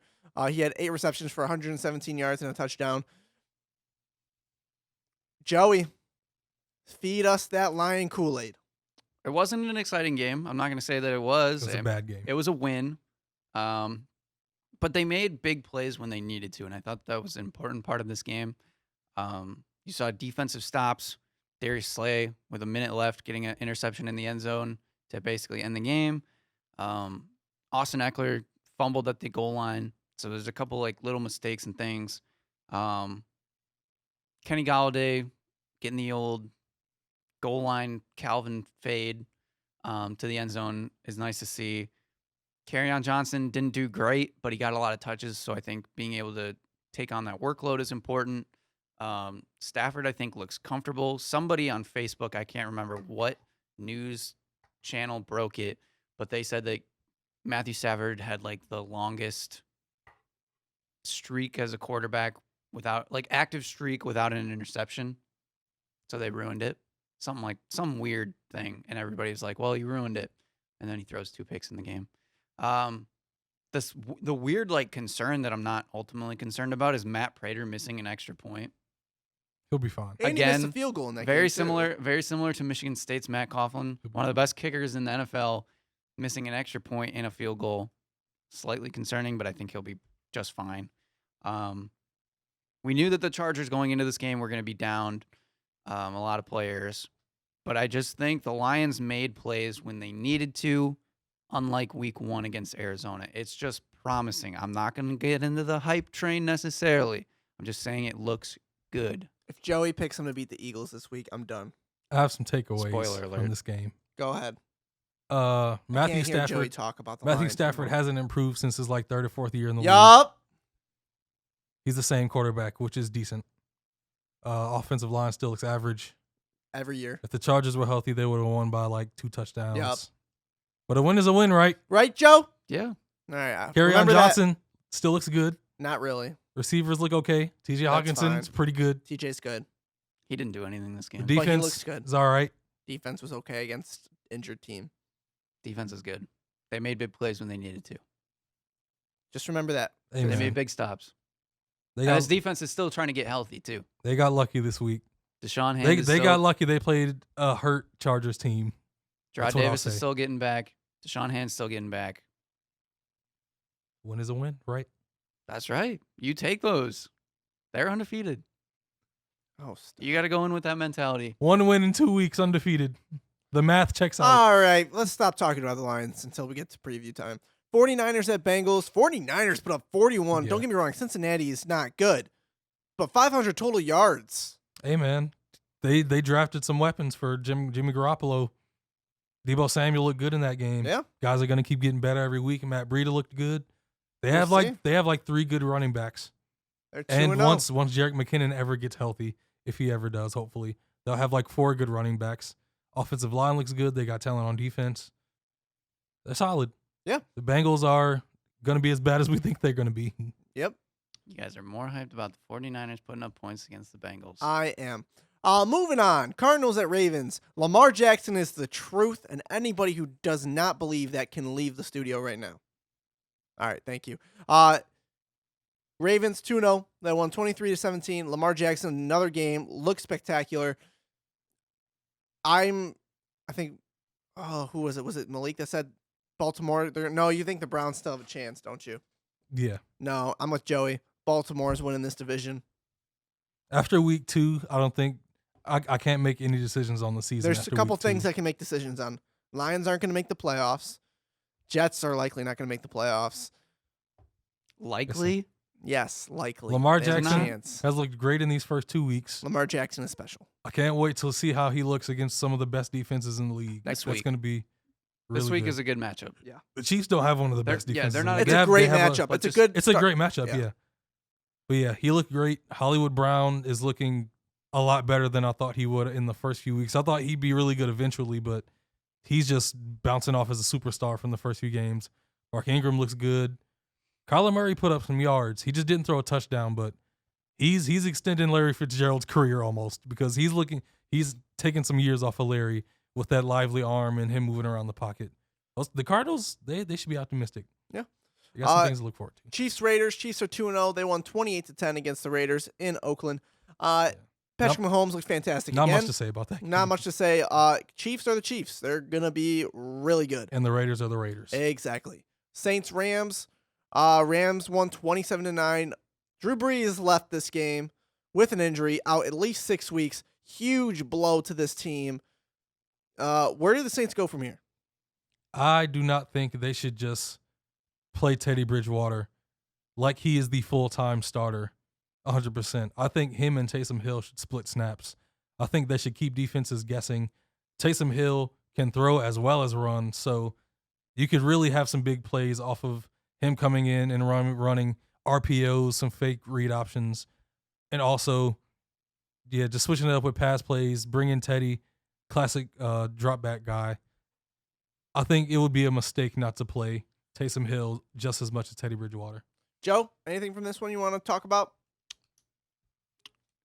He had 8 receptions for 117 yards and a touchdown. Joey, feed us that Lion Kool-Aid.
It wasn't an exciting game. I'm not going to say that it was.
It was a bad game.
It was a win. But they made big plays when they needed to, and I thought that was an important part of this game. You saw defensive stops. Darius Slay, with a minute left, getting an interception in the end zone to basically end the game. Austin Eckler fumbled at the goal line. So there's a couple like little mistakes and things. Kenny Golladay getting the old goal line Calvin fade to the end zone is nice to see. Kerryon Johnson didn't do great, but he got a lot of touches. So I think being able to take on that workload is important. Stafford, I think, looks comfortable. Somebody on Facebook, I can't remember what news channel broke it, but they said that Matthew Stafford had like the longest streak as a quarterback without like active streak without an interception. So they ruined it. Some weird thing. And everybody's like, well, you ruined it. And then he throws 2 picks in the game. The weird like concern that I'm not ultimately concerned about is Matt Prater missing an extra point.
He'll be fine.
And he missed
Again,
a field goal in that
Very
game,
very similar to Michigan State's Matt Coughlin, one of the best kickers in the NFL, missing an extra point in a field goal. Slightly concerning, but I think he'll be just fine. We knew that the Chargers going into this game were going to be down a lot of players, but I just think the Lions made plays when they needed to, unlike week 1 against Arizona. It's just promising. I'm not going to get into the hype train necessarily. I'm just saying it looks good.
If Joey picks him to beat the Eagles this week, I'm done.
I have some takeaways
Spoiler alert.
from this game.
Go ahead.
Matthew
Can't hear Joey
Stafford.
talk about the
Matthew
Lions
Stafford
anymore.
hasn't improved since his like 3rd or 4th year in the league.
Yup.
He's the same quarterback, which is decent. Offensive line still looks average.
Every year.
If the Chargers were healthy, they would have won by like 2 touchdowns.
Yup.
But a win is a win, right?
Right, Joe?
Yeah.
All right.
Kerryon
remember that.
Johnson still looks good.
Not really.
Receivers look okay. TJ Hawkinson's
fine.
pretty good.
TJ's good.
He didn't do anything this
The
game.
But he
defense
looks good.
is all right.
Defense was okay against injured team.
Defense is good. They made big plays when they needed to.
Just remember that.
Amen.
They made big stops.
They
And
got,
his defense is still trying to get healthy, too.
they got lucky this week.
Deshaun
They
Hand
they got lucky. They played a hurt Chargers team.
Gerard
That's what I'll
Davis is
say.
still getting back. Deshaun Hand's still getting back.
Win is a win, right?
That's right. You take those. They're undefeated.
Oh, stop.
You got to go in with that mentality.
1 win in 2 weeks, undefeated. The math checks out.
All right. Let's stop talking about the Lions until we get to preview time. 49ers at Bengals. 49ers put up 41.
Yeah.
Don't get me wrong. Cincinnati is not good. But 500 total yards.
Hey, man. They drafted some weapons for Jimmy Garoppolo. Deebo Samuel looked good in that game.
Yeah.
Guys are going to keep getting better every week. Matt Breida looked good. They
We'll
have
see.
like 3 good running backs.
They're 2-0.
And once Jerick McKinnon ever gets healthy, if he ever does, hopefully, they'll have like 4 good running backs. Offensive line looks good. They got talent on defense. They're solid.
Yeah.
The Bengals are going to be as bad as we think they're going to be.
Yep.
You guys are more hyped about the 49ers putting up points against the Bengals.
I am. Moving on. Cardinals at Ravens. Lamar Jackson is the truth, and anybody who does not believe that can leave the studio right now. All right, thank you. Ravens 2-0. They won 23-17. Lamar Jackson, another game, looks spectacular. I think, who was it? Was it Malik that said Baltimore? No, you think the Browns still have a chance, don't you?
Yeah.
No, I'm with Joey. Baltimore's winning this division.
After week 2, I don't think I can't make any decisions on the season.
There's
after
a couple
week 2.
things I can make decisions on. Lions aren't going to make the playoffs. Jets are likely not going to make the playoffs.
Likely?
Yes, likely.
Lamar
There's a
Jackson
chance.
has looked great in these first 2 weeks.
Lamar Jackson is special.
I can't wait to see how he looks against some of the best defenses in the league.
Next
That's
week.
going to be really
This week
good.
is a good matchup.
The Chiefs don't have one of the
They're-
best
yeah,
defenses.
they're
in
not
the
a
league.
It's a
They
great
have
matchup.
but
It's a
just-
good.
It's a
start.
great matchup, yeah. But yeah, he looked great. Hollywood Brown is looking a lot better than I thought he would in the first few weeks. I thought he'd be really good eventually, but he's just bouncing off as a superstar from the first few games. Mark Ingram looks good. Kyler Murray put up some yards. He just didn't throw a touchdown, but he's extending Larry Fitzgerald's career almost because he's taking some years off of Larry with that lively arm and him moving around the pocket. The Cardinals, they should be optimistic. You got some things to look forward to.
Chiefs Raiders. Chiefs are 2-0. They won 28-10 against the Raiders in Oakland. Patrick Mahomes looks fantastic.
Not
again.
much to say about that.
Not much to say. Chiefs are the Chiefs. They're gonna be really good.
And the Raiders are the Raiders.
Exactly. Saints Rams. Rams won 27-9. Drew Brees left this game with an injury, out at least 6 weeks. Huge blow to this team. Where do the Saints go from here?
I do not think they should just play Teddy Bridgewater like he is the full-time starter 100%. I think him and Taysom Hill should split snaps. I think they should keep defenses guessing. Taysom Hill can throw as well as run, so you could really have some big plays off of him coming in and running RPOs, some fake read options, and also, just switching it up with pass plays, bring in Teddy, classic drop back guy. I think it would be a mistake not to play Taysom Hill just as much as Teddy Bridgewater.
Joe, anything from this one you want to talk about?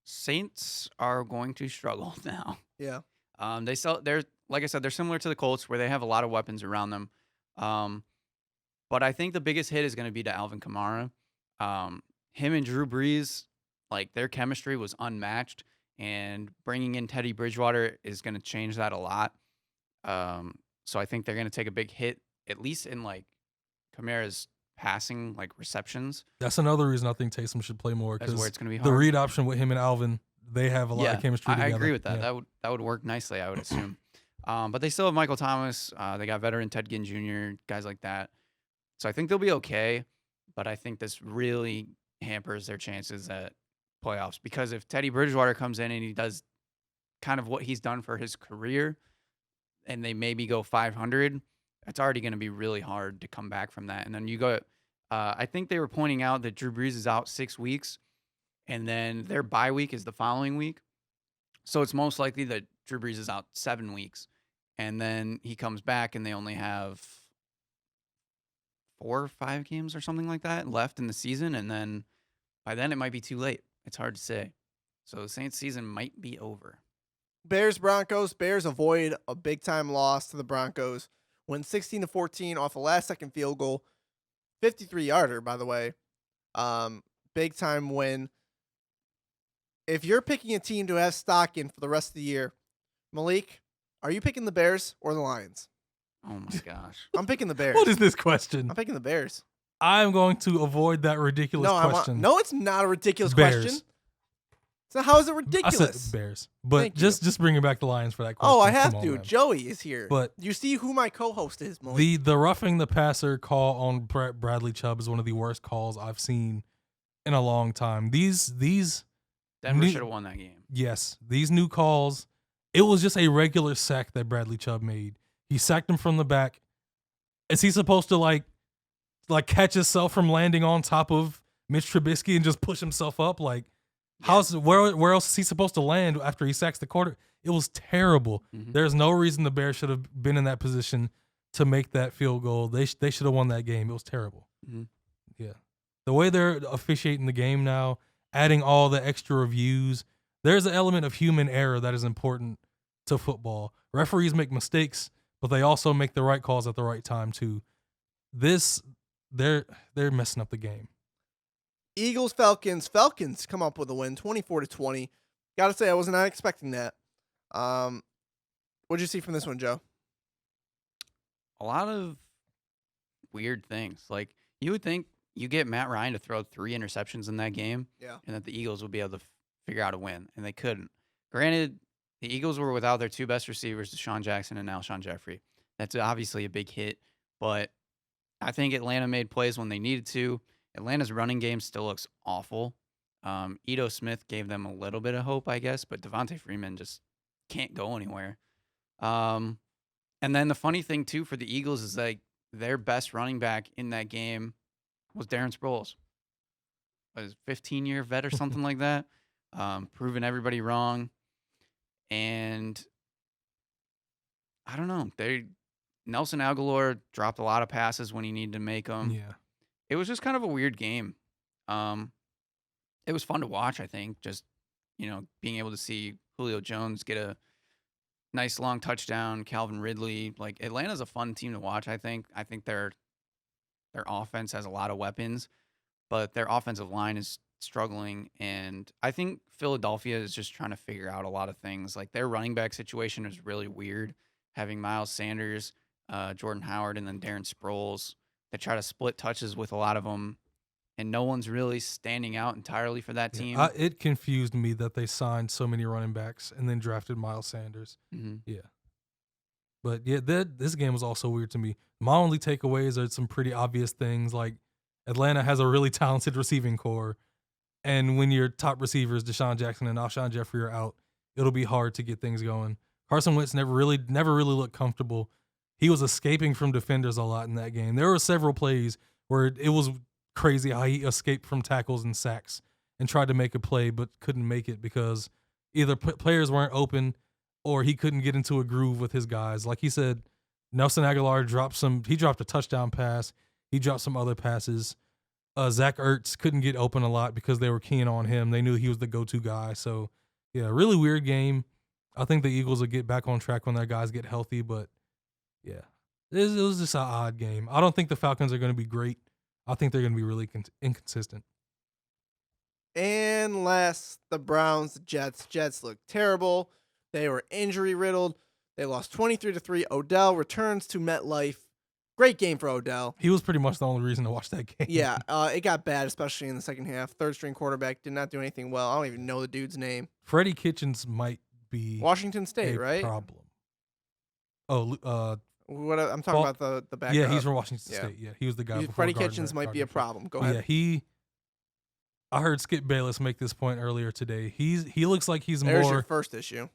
Saints are going to struggle now.
Yeah.
They're like I said, they're similar to the Colts where they have a lot of weapons around them. But I think the biggest hit is going to be to Alvin Kamara. Him and Drew Brees, like their chemistry was unmatched, and bringing in Teddy Bridgewater is going to change that a lot. So I think they're going to take a big hit, at least in like Kamara's passing, like receptions.
That's another reason I think Taysom should play more,
That's
because
where it's going to be hard.
the read option with him and Alvin, they have a lot of chemistry together.
I agree with that.
Yeah.
That would work nicely, I would assume. But they still have Michael Thomas. They got veteran Ted Ginn Jr., guys like that. So I think they'll be okay. But I think this really hampers their chances at playoffs, because if Teddy Bridgewater comes in and he does kind of what he's done for his career, and they maybe go 500, it's already going to be really hard to come back from that. And then you go, I think they were pointing out that Drew Brees is out 6 weeks, and then their bye week is the following week. So it's most likely that Drew Brees is out 7 weeks, and then he comes back and they only have 4 or 5 games or something like that left in the season. And then by then it might be too late. It's hard to say. So the Saints season might be over.
Bears Broncos. Bears avoid a big time loss to the Broncos. Win 16-14 off a last second field goal. 53-yarder, by the way. Big time win. If you're picking a team to have stock in for the rest of the year, Malik, are you picking the Bears or the Lions?
Oh my gosh.
I'm picking the Bears.
What is this question?
I'm picking the Bears.
I'm going to avoid that ridiculous question.
No, it's not a ridiculous
Bears.
question. So how is it ridiculous?
I said Bears, but
Thank
just bringing back the Lions for that question.
Oh, I have
Come on,
to.
man.
Joey is here.
But
you see who my co-host is, Malik.
the roughing the passer call on Bradley Chubb is one of the worst calls I've seen in a long time. These
Denver should have won that game.
Yes, these new calls. It was just a regular sack that Bradley Chubb made. He sacked him from the back. Is he supposed to like catch himself from landing on top of Mitch Trubisky and just push himself up? Like, where else is he supposed to land after he sacks the quarter? It was terrible.
Mm-hmm.
There's no reason the Bears should have been in that position to make that field goal. They should have won that game. It was terrible.
Mm-hmm.
Yeah, the way they're officiating the game now, adding all the extra reviews, there's an element of human error that is important to football. Referees make mistakes, but they also make the right calls at the right time too. They're messing up the game.
Eagles, Falcons. Falcons come up with a win, 24-20. Gotta say, I was not expecting that. What'd you see from this one, Joe?
A lot of weird things. Like, you would think you get Matt Ryan to throw 3 interceptions in that game, and that the Eagles would be able to figure out a win, and they couldn't. Granted, the Eagles were without their 2 best receivers, Deshaun Jackson and Alshon Jeffrey. That's obviously a big hit, but I think Atlanta made plays when they needed to. Atlanta's running game still looks awful. Ito Smith gave them a little bit of hope, I guess, but Devontae Freeman just can't go anywhere. And then the funny thing, too, for the Eagles is like their best running back in that game was Darren Sproles. A 15-year vet or something like that, proving everybody wrong. And I don't know. Nelson Aguilar dropped a lot of passes when he needed to make them.
Yeah.
It was just kind of a weird game. It was fun to watch, I think. Just, being able to see Julio Jones get a nice long touchdown, Calvin Ridley. Like, Atlanta's a fun team to watch, I think. I think they're their offense has a lot of weapons, but their offensive line is struggling. And I think Philadelphia is just trying to figure out a lot of things. Like their running back situation is really weird, having Miles Sanders, Jordan Howard, and then Darren Sproles. They try to split touches with a lot of them, and no one's really standing out entirely for that team.
It confused me that they signed so many running backs and then drafted Miles Sanders.
Mm-hmm.
Yeah. But yeah, this game was also weird to me. My only takeaways are some pretty obvious things, like Atlanta has a really talented receiving core, and when your top receivers, Deshaun Jackson and Alshon Jeffrey, are out, it'll be hard to get things going. Carson Wentz never really looked comfortable. He was escaping from defenders a lot in that game. There were several plays where it was crazy how he escaped from tackles and sacks and tried to make a play but couldn't make it because either players weren't open or he couldn't get into a groove with his guys. Like he said, Nelson Aguilar dropped a touchdown pass. He dropped some other passes. Zach Ertz couldn't get open a lot because they were keying on him. They knew he was the go-to guy. So, yeah, really weird game. I think the Eagles will get back on track when their guys get healthy, but, yeah, it was just an odd game. I don't think the Falcons are going to be great. I think they're going to be really inconsistent.
And last, the Browns, the Jets. Jets looked terrible. They were injury-riddled. They lost 23-3. Odell returns to MetLife. Great game for Odell.
He was pretty much the only reason to watch that game.
Yeah, it got bad, especially in the second half. Third-string quarterback did not do anything well. I don't even know the dude's name.
Freddie Kitchens might be
Washington State,
a
right?
problem. Oh,
I'm talking about the backup.
Yeah, he's from Washington State. Yeah, he was the guy before
Freddie
Gardner.
Kitchens might be a problem. Go ahead.
Yeah, I heard Skip Bayless make this point earlier today. He looks like he's
There's
more.
your first issue.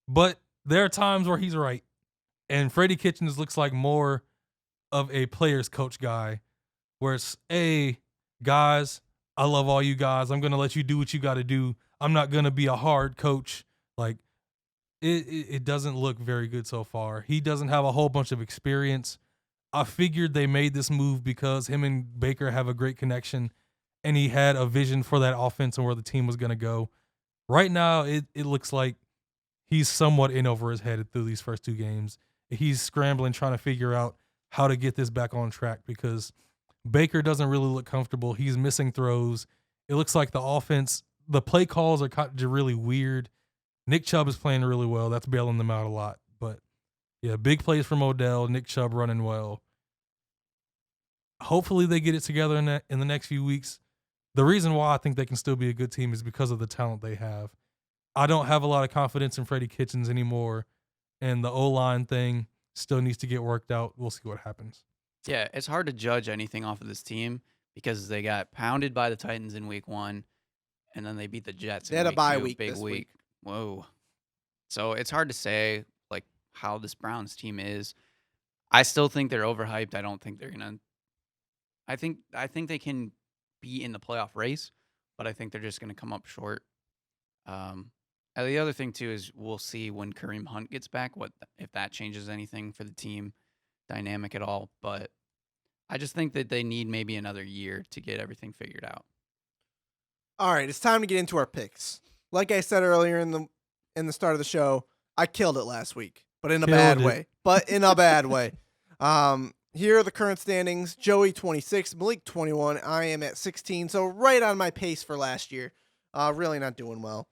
But there are times where he's right, and Freddie Kitchens looks like more of a players coach guy, where it's, hey, guys, I love all you guys. I'm gonna let you do what you got to do. I'm not gonna be a hard coach. Like it doesn't look very good so far. He doesn't have a whole bunch of experience. I figured they made this move because him and Baker have a great connection, and he had a vision for that offense and where the team was gonna go. Right now, it looks like he's somewhat in over his head through these first two games. He's scrambling, trying to figure out how to get this back on track because Baker doesn't really look comfortable. He's missing throws. It looks like the offense, the play calls are kind of really weird. Nick Chubb is playing really well. That's bailing them out a lot. But, yeah, big plays from Odell, Nick Chubb running well. Hopefully they get it together in the next few weeks. The reason why I think they can still be a good team is because of the talent they have. I don't have a lot of confidence in Freddie Kitchens anymore, and the O-line thing still needs to get worked out. We'll see what happens.
Yeah, it's hard to judge anything off of this team because they got pounded by the Titans in week 1, and then they beat the Jets in
They had a
week
bye
2,
week
big
this
week.
week.
Whoa. So it's hard to say like how this Browns team is. I still think they're overhyped. I don't think they're gonna. I think they can be in the playoff race, but I think they're just gonna come up short. And the other thing too is we'll see when Kareem Hunt gets back if that changes anything for the team dynamic at all. But I just think that they need maybe another year to get everything figured out.
All right, it's time to get into our picks. Like I said earlier in the start of the show, I killed it last week, but in a bad way. Here are the current standings. Joey 26, Malik 21. I am at 16, so right on my pace for last year. Really not doing well.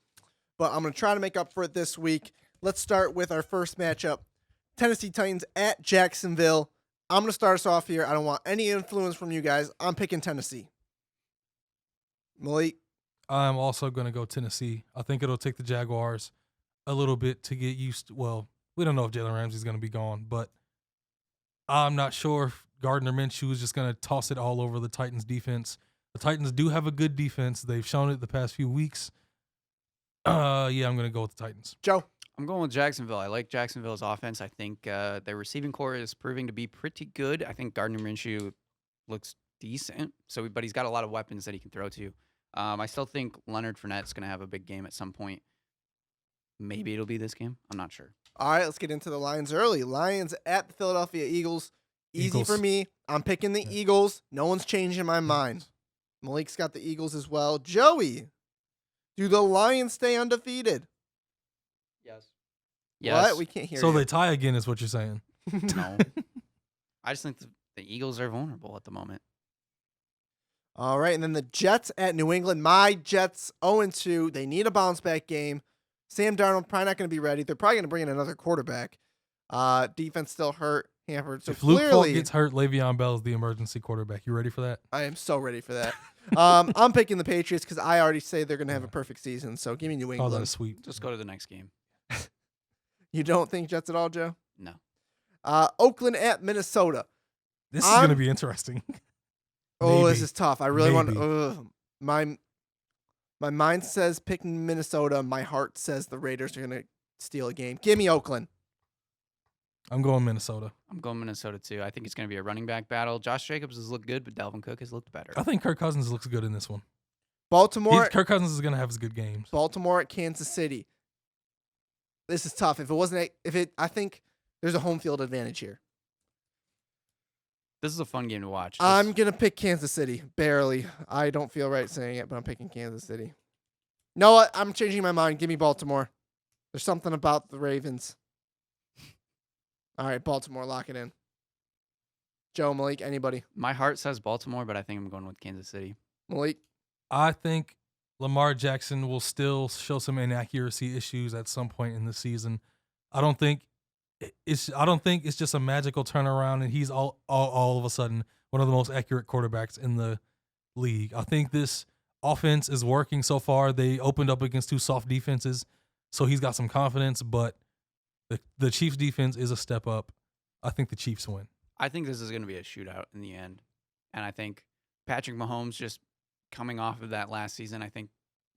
But I'm going to try to make up for it this week. Let's start with our first matchup. Tennessee Titans at Jacksonville. I'm going to start us off here. I don't want any influence from you guys. I'm picking Tennessee. Malik?
I'm also going to go Tennessee. I think it'll take the Jaguars a little bit to get used to. Well, we don't know if Jalen Ramsey's going to be gone, but I'm not sure if Gardner Minshew is just going to toss it all over the Titans defense. The Titans do have a good defense. They've shown it the past few weeks. I'm going to go with the Titans.
Joe?
I'm going with Jacksonville. I like Jacksonville's offense. I think their receiving core is proving to be pretty good. I think Gardner Minshew looks decent, but he's got a lot of weapons that he can throw to. I still think Leonard Fournette's going to have a big game at some point. Maybe it'll be this game. I'm not sure.
All right, let's get into the Lions early. Lions at the Philadelphia Eagles. Easy for me. I'm picking the Eagles. No one's changing my mind. Malik's got the Eagles as well. Joey, do the Lions stay undefeated?
Yes.
What? We can't hear you.
So they tie again is what you're saying.
No. I just think the Eagles are vulnerable at the moment.
All right, and then the Jets at New England. My Jets 0-2. They need a bounce back game. Sam Darnold probably not going to be ready. They're probably going to bring in another quarterback. Defense still hurt, hampered. So
if Luke Falk
clearly,
gets hurt, Le'Veon Bell is the emergency quarterback. You ready for that?
I am so ready for that. I'm picking the Patriots because I already say they're going to have a perfect season. So give me New
Call that a
England.
sweep.
Just go to the next game.
You don't think Jets at all, Joe?
No.
Oakland at Minnesota.
This is going to be interesting.
Oh, this
Maybe.
is tough. I really want
Maybe.
my mind says picking Minnesota. My heart says the Raiders are going to steal a game. Give me Oakland.
I'm going Minnesota.
I'm going Minnesota too. I think it's going to be a running back battle. Josh Jacobs has looked good, but Dalvin Cook has looked better.
I think Kirk Cousins looks good in this one.
Baltimore.
Kirk Cousins is going to have his good games.
Baltimore at Kansas City. This is tough. I think there's a home field advantage here.
This is a fun game to watch.
I'm going to pick Kansas City. Barely. I don't feel right saying it, but I'm picking Kansas City. No, what? I'm changing my mind. Give me Baltimore. There's something about the Ravens. All right, Baltimore, lock it in. Joe, Malik, anybody?
My heart says Baltimore, but I think I'm going with Kansas City.
Malik?
I think Lamar Jackson will still show some inaccuracy issues at some point in the season. I don't think it's just a magical turnaround and he's all of a sudden one of the most accurate quarterbacks in the league. I think this offense is working so far. They opened up against 2 soft defenses, so he's got some confidence, but the Chiefs defense is a step up. I think the Chiefs win.
I think this is going to be a shootout in the end. And I think Patrick Mahomes just coming off of that last season, I think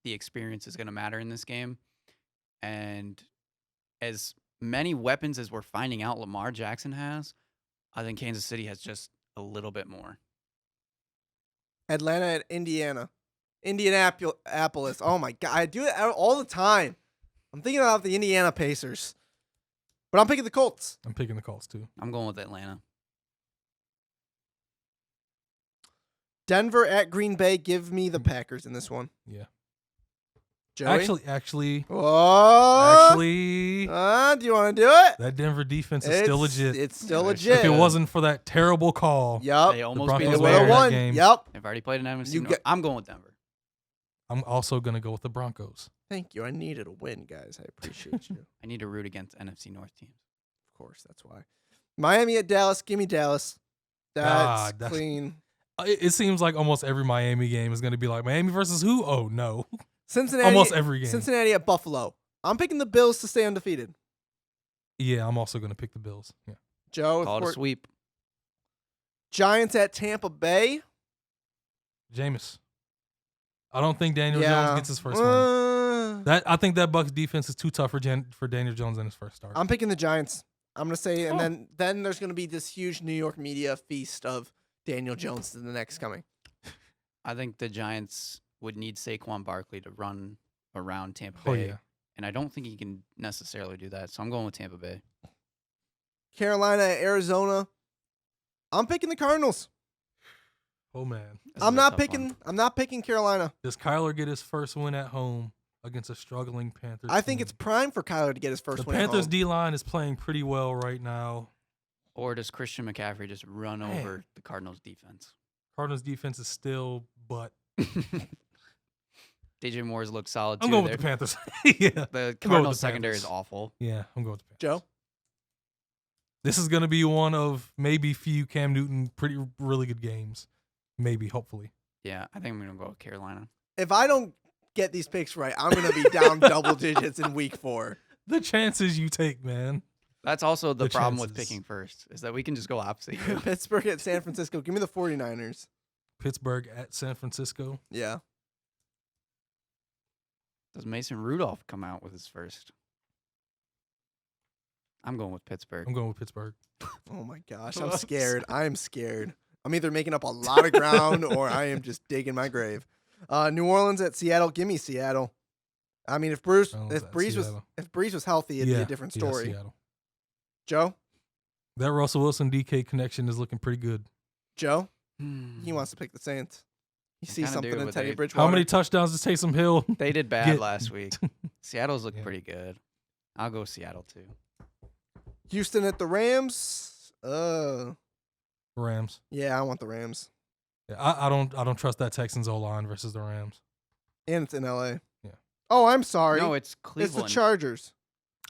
the experience is going to matter in this game. And as many weapons as we're finding out Lamar Jackson has, I think Kansas City has just a little bit more.
Atlanta at Indiana. Indianapolis. Oh, my God. I do it all the time. I'm thinking about the Indiana Pacers. But I'm picking the Colts.
I'm picking the Colts too.
I'm going with Atlanta.
Denver at Green Bay. Give me the Packers in this one.
Yeah.
Joey?
Actually,
Oh!
do
you want to do it?
that Denver defense is still legit.
It's still
Yeah,
legit.
If it wasn't for that terrible call,
Yep.
They
the
almost beat
Broncos
the
would
They
have
would have
Bears.
won
won.
that game.
Yep.
They've already played an NFC
You
North.
get-
I'm going with Denver.
I'm also going to go with the Broncos.
Thank you. I needed a win, guys. I appreciate you.
I need to root against NFC North teams.
Of course, that's why. Miami at Dallas. Give me Dallas. That's
that's-
clean.
It seems like almost every Miami game is going to be like Miami versus who? Oh, no.
Cincinnati.
Almost every game.
Cincinnati at Buffalo. I'm picking the Bills to stay undefeated.
Yeah, I'm also going to pick the Bills. Yeah.
Joe.
Call it a sweep.
Giants at Tampa Bay.
Jameis. I don't think Daniel Jones gets his first win. I think that Bucs defense is too tough for Daniel Jones in his first start.
I'm picking the Giants. I'm gonna say, and then there's gonna be this huge New York media feast of Daniel Jones in the next coming.
I think the Giants would need Saquon Barkley to run around Tampa
Oh,
Bay.
yeah.
And I don't think he can necessarily do that. So I'm going with Tampa Bay.
Carolina at Arizona. I'm picking the Cardinals.
Oh, man.
This is
I'm
a
not
tough
picking.
one.
I'm not picking Carolina.
Does Kyler get his first win at home against a struggling Panthers
I think
team?
it's prime for Kyler to get his first
The
win.
Panthers
at home.
D-line is playing pretty well right now.
Or does Christian McCaffrey just run
Man.
over the Cardinals defense?
Cardinals defense is still, but
DJ Moore's looked solid too.
I'm going with the
They're-
Panthers. Yeah.
The
the
Cardinals secondary
Panthers.
is awful.
Yeah, I'm going with the Panthers.
Joe.
This is going to be one of maybe few Cam Newton really good games. Maybe, hopefully.
Yeah, I think I'm going to go with Carolina.
If I don't get these picks right, I'm gonna be down double digits in week 4.
The chances you take, man.
That's also the
The
problem with
chances.
picking first, is that we can just go opposite you.
Pittsburgh at San Francisco. Give me the 49ers.
Pittsburgh at San Francisco.
Yeah.
Does Mason Rudolph come out with his first? I'm going with Pittsburgh.
I'm going with Pittsburgh.
Oh my gosh, I'm scared. I'm scared. I'm either making up a lot of ground or I am just digging my grave. New Orleans at Seattle. Give me Seattle. I mean, if Brees was healthy, it'd be a different story.
Seattle.
Joe.
That Russell Wilson DK connection is looking pretty good.
Joe.
Hmm.
He wants to pick the Saints. You
I
see
kinda
something
do,
in
but
Teddy
they-
Bridgewater.
How many touchdowns does Taysom Hill?
They did bad
Get-
last week. Seattle's looked
Yeah.
pretty good. I'll go Seattle too.
Houston at the Rams.
Rams.
Yeah, I want the Rams.
Yeah, I don't trust that Texans O-line versus the Rams.
And it's in LA.
Yeah.
Oh, I'm sorry.
No, it's
It's
Cleveland.
the Chargers.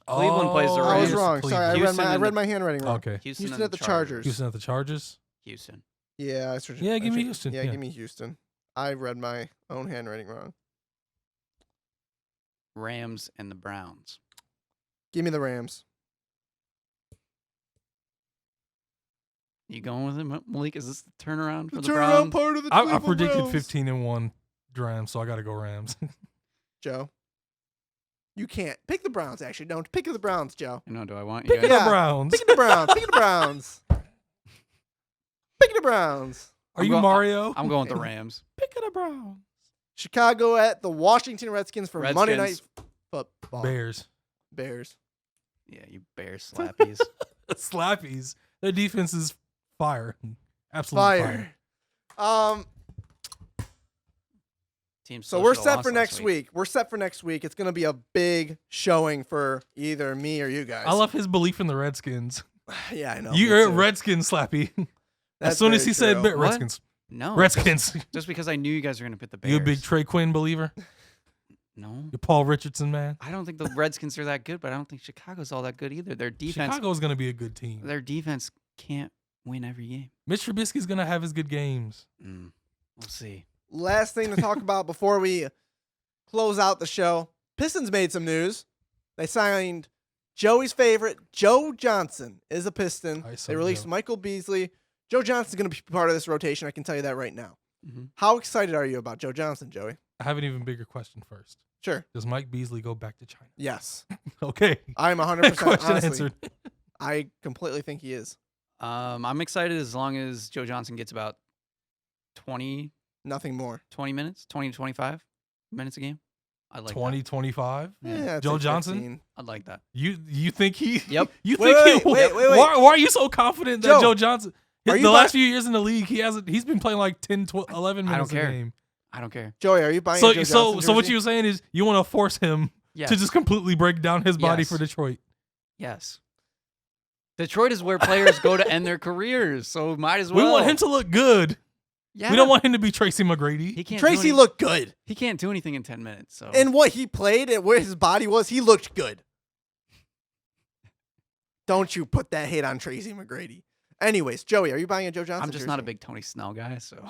Cleveland plays the
I was
Rams.
wrong. Sorry, I
Houston
read
and
my handwriting wrong.
Okay.
Houston,
Houston
and
at the Chargers.
Houston at the Chargers.
Houston.
Yeah, I switched.
Yeah, give me Houston.
Yeah,
Yeah.
give me Houston. I read my own handwriting wrong.
Rams and the Browns.
Give me the Rams.
You going with it, Malik? Is this the turnaround for
The
the
turnaround
Browns?
part of the
I
Cleveland
predicted
Browns.
15-1 Rams, so I got to go Rams.
Joe. You can't pick the Browns. Actually, don't pick the Browns, Joe.
No, do I want you
Pick
guys?
the
Yeah.
Browns.
Pick the Browns. Pick the Browns. Pick the Browns.
Are
I'm
you
go-
Mario?
I'm going with the Rams.
Pick the Browns.
Chicago at the Washington Redskins for Monday Night
Redskins.
Football.
Bears.
Bears.
Yeah, you bear slappies.
Slappies. Their defense is fire. Absolute fire.
Fire.
Team
So we're set for next week. We're set for next week. It's going to be a big showing for either me or you guys.
I love his belief in the Redskins.
Yeah, I know.
You're a
me too.
Redskins, Slappy.
That's
As soon as
very
he said
true.
What?
Redskins.
No.
Redskins.
Just because I knew you guys were going to pick the Bears.
You a big Trey Quinn believer?
No.
You Paul Richardson, man?
I don't think the Redskins are that good, but I don't think Chicago's all that good either. Their defense
Chicago's going to be a good team.
their defense can't win every game.
Mitch Trubisky's going to have his good games.
We'll see.
Last thing to talk about before we close out the show. Pistons made some news. They signed Joey's favorite, Joe Johnson, is a Piston.
I saw
They released
Joe.
Michael Beasley. Joe Johnson's going to be part of this rotation. I can tell you that right now.
Mhm.
How excited are you about Joe Johnson, Joey?
I have an even bigger question first.
Sure.
Does Mike Beasley go back to China?
Yes.
Okay.
I'm 100%
Question
honestly.
answered.
I completely think he is.
I'm excited as long as Joe Johnson gets about 20
Nothing more.
minutes, 20 to 25 minutes a game. I like
2025?
Yeah.
I'd
Joe
say
Johnson?
15.
that. I'd like that.
You think he?
Yep.
You
Wait,
think
wait,
he?
wait.
Why are you so confident that
Joe,
Joe Johnson?
are you
The
bu-
last few years in the league, he's been playing like 10, 12, 11
I don't
minutes a
care.
game.
I don't care.
Joey, are you buying
So
a Joe Johnson
so what
jersey?
you're saying is you want to force him
Yes.
to just completely break down his body
Yes.
for Detroit.
Yes. Detroit is where players go to end their careers, so might as well.
We want him to look good.
Yeah.
We don't want him to be Tracy McGrady.
He can't.
Tracy
do
looked good.
He can't do anything in 10 minutes. So.
And what he played and where his body was, he looked good. Don't you put that hate on Tracy McGrady. Anyways, Joey, are you buying a Joe Johnson
I'm just not a
jersey?
big Tony Snell guy, so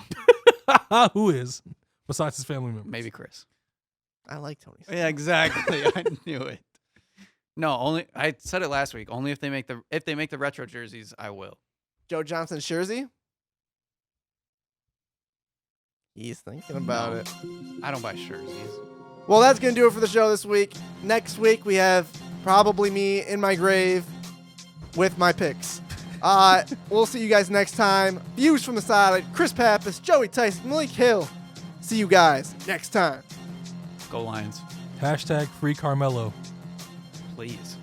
Who is? Besides his family members.
maybe Chris.
I like Tony. Snell.
Yeah, exactly. I knew it. No, only I said it last week. Only if they make the retro jerseys, I will.
Joe Johnson jersey? He's thinking about
No.
it.
I don't buy jerseys.
Well, that's going to do it for the show this week. Next week, we have probably me in my grave with my picks. We'll see you guys next time. Views from the Sideline, Chris Pappas, Joey Tyson, Malik Hill. See you guys next time.
Go Lions,
Hashtag free Carmelo.
please.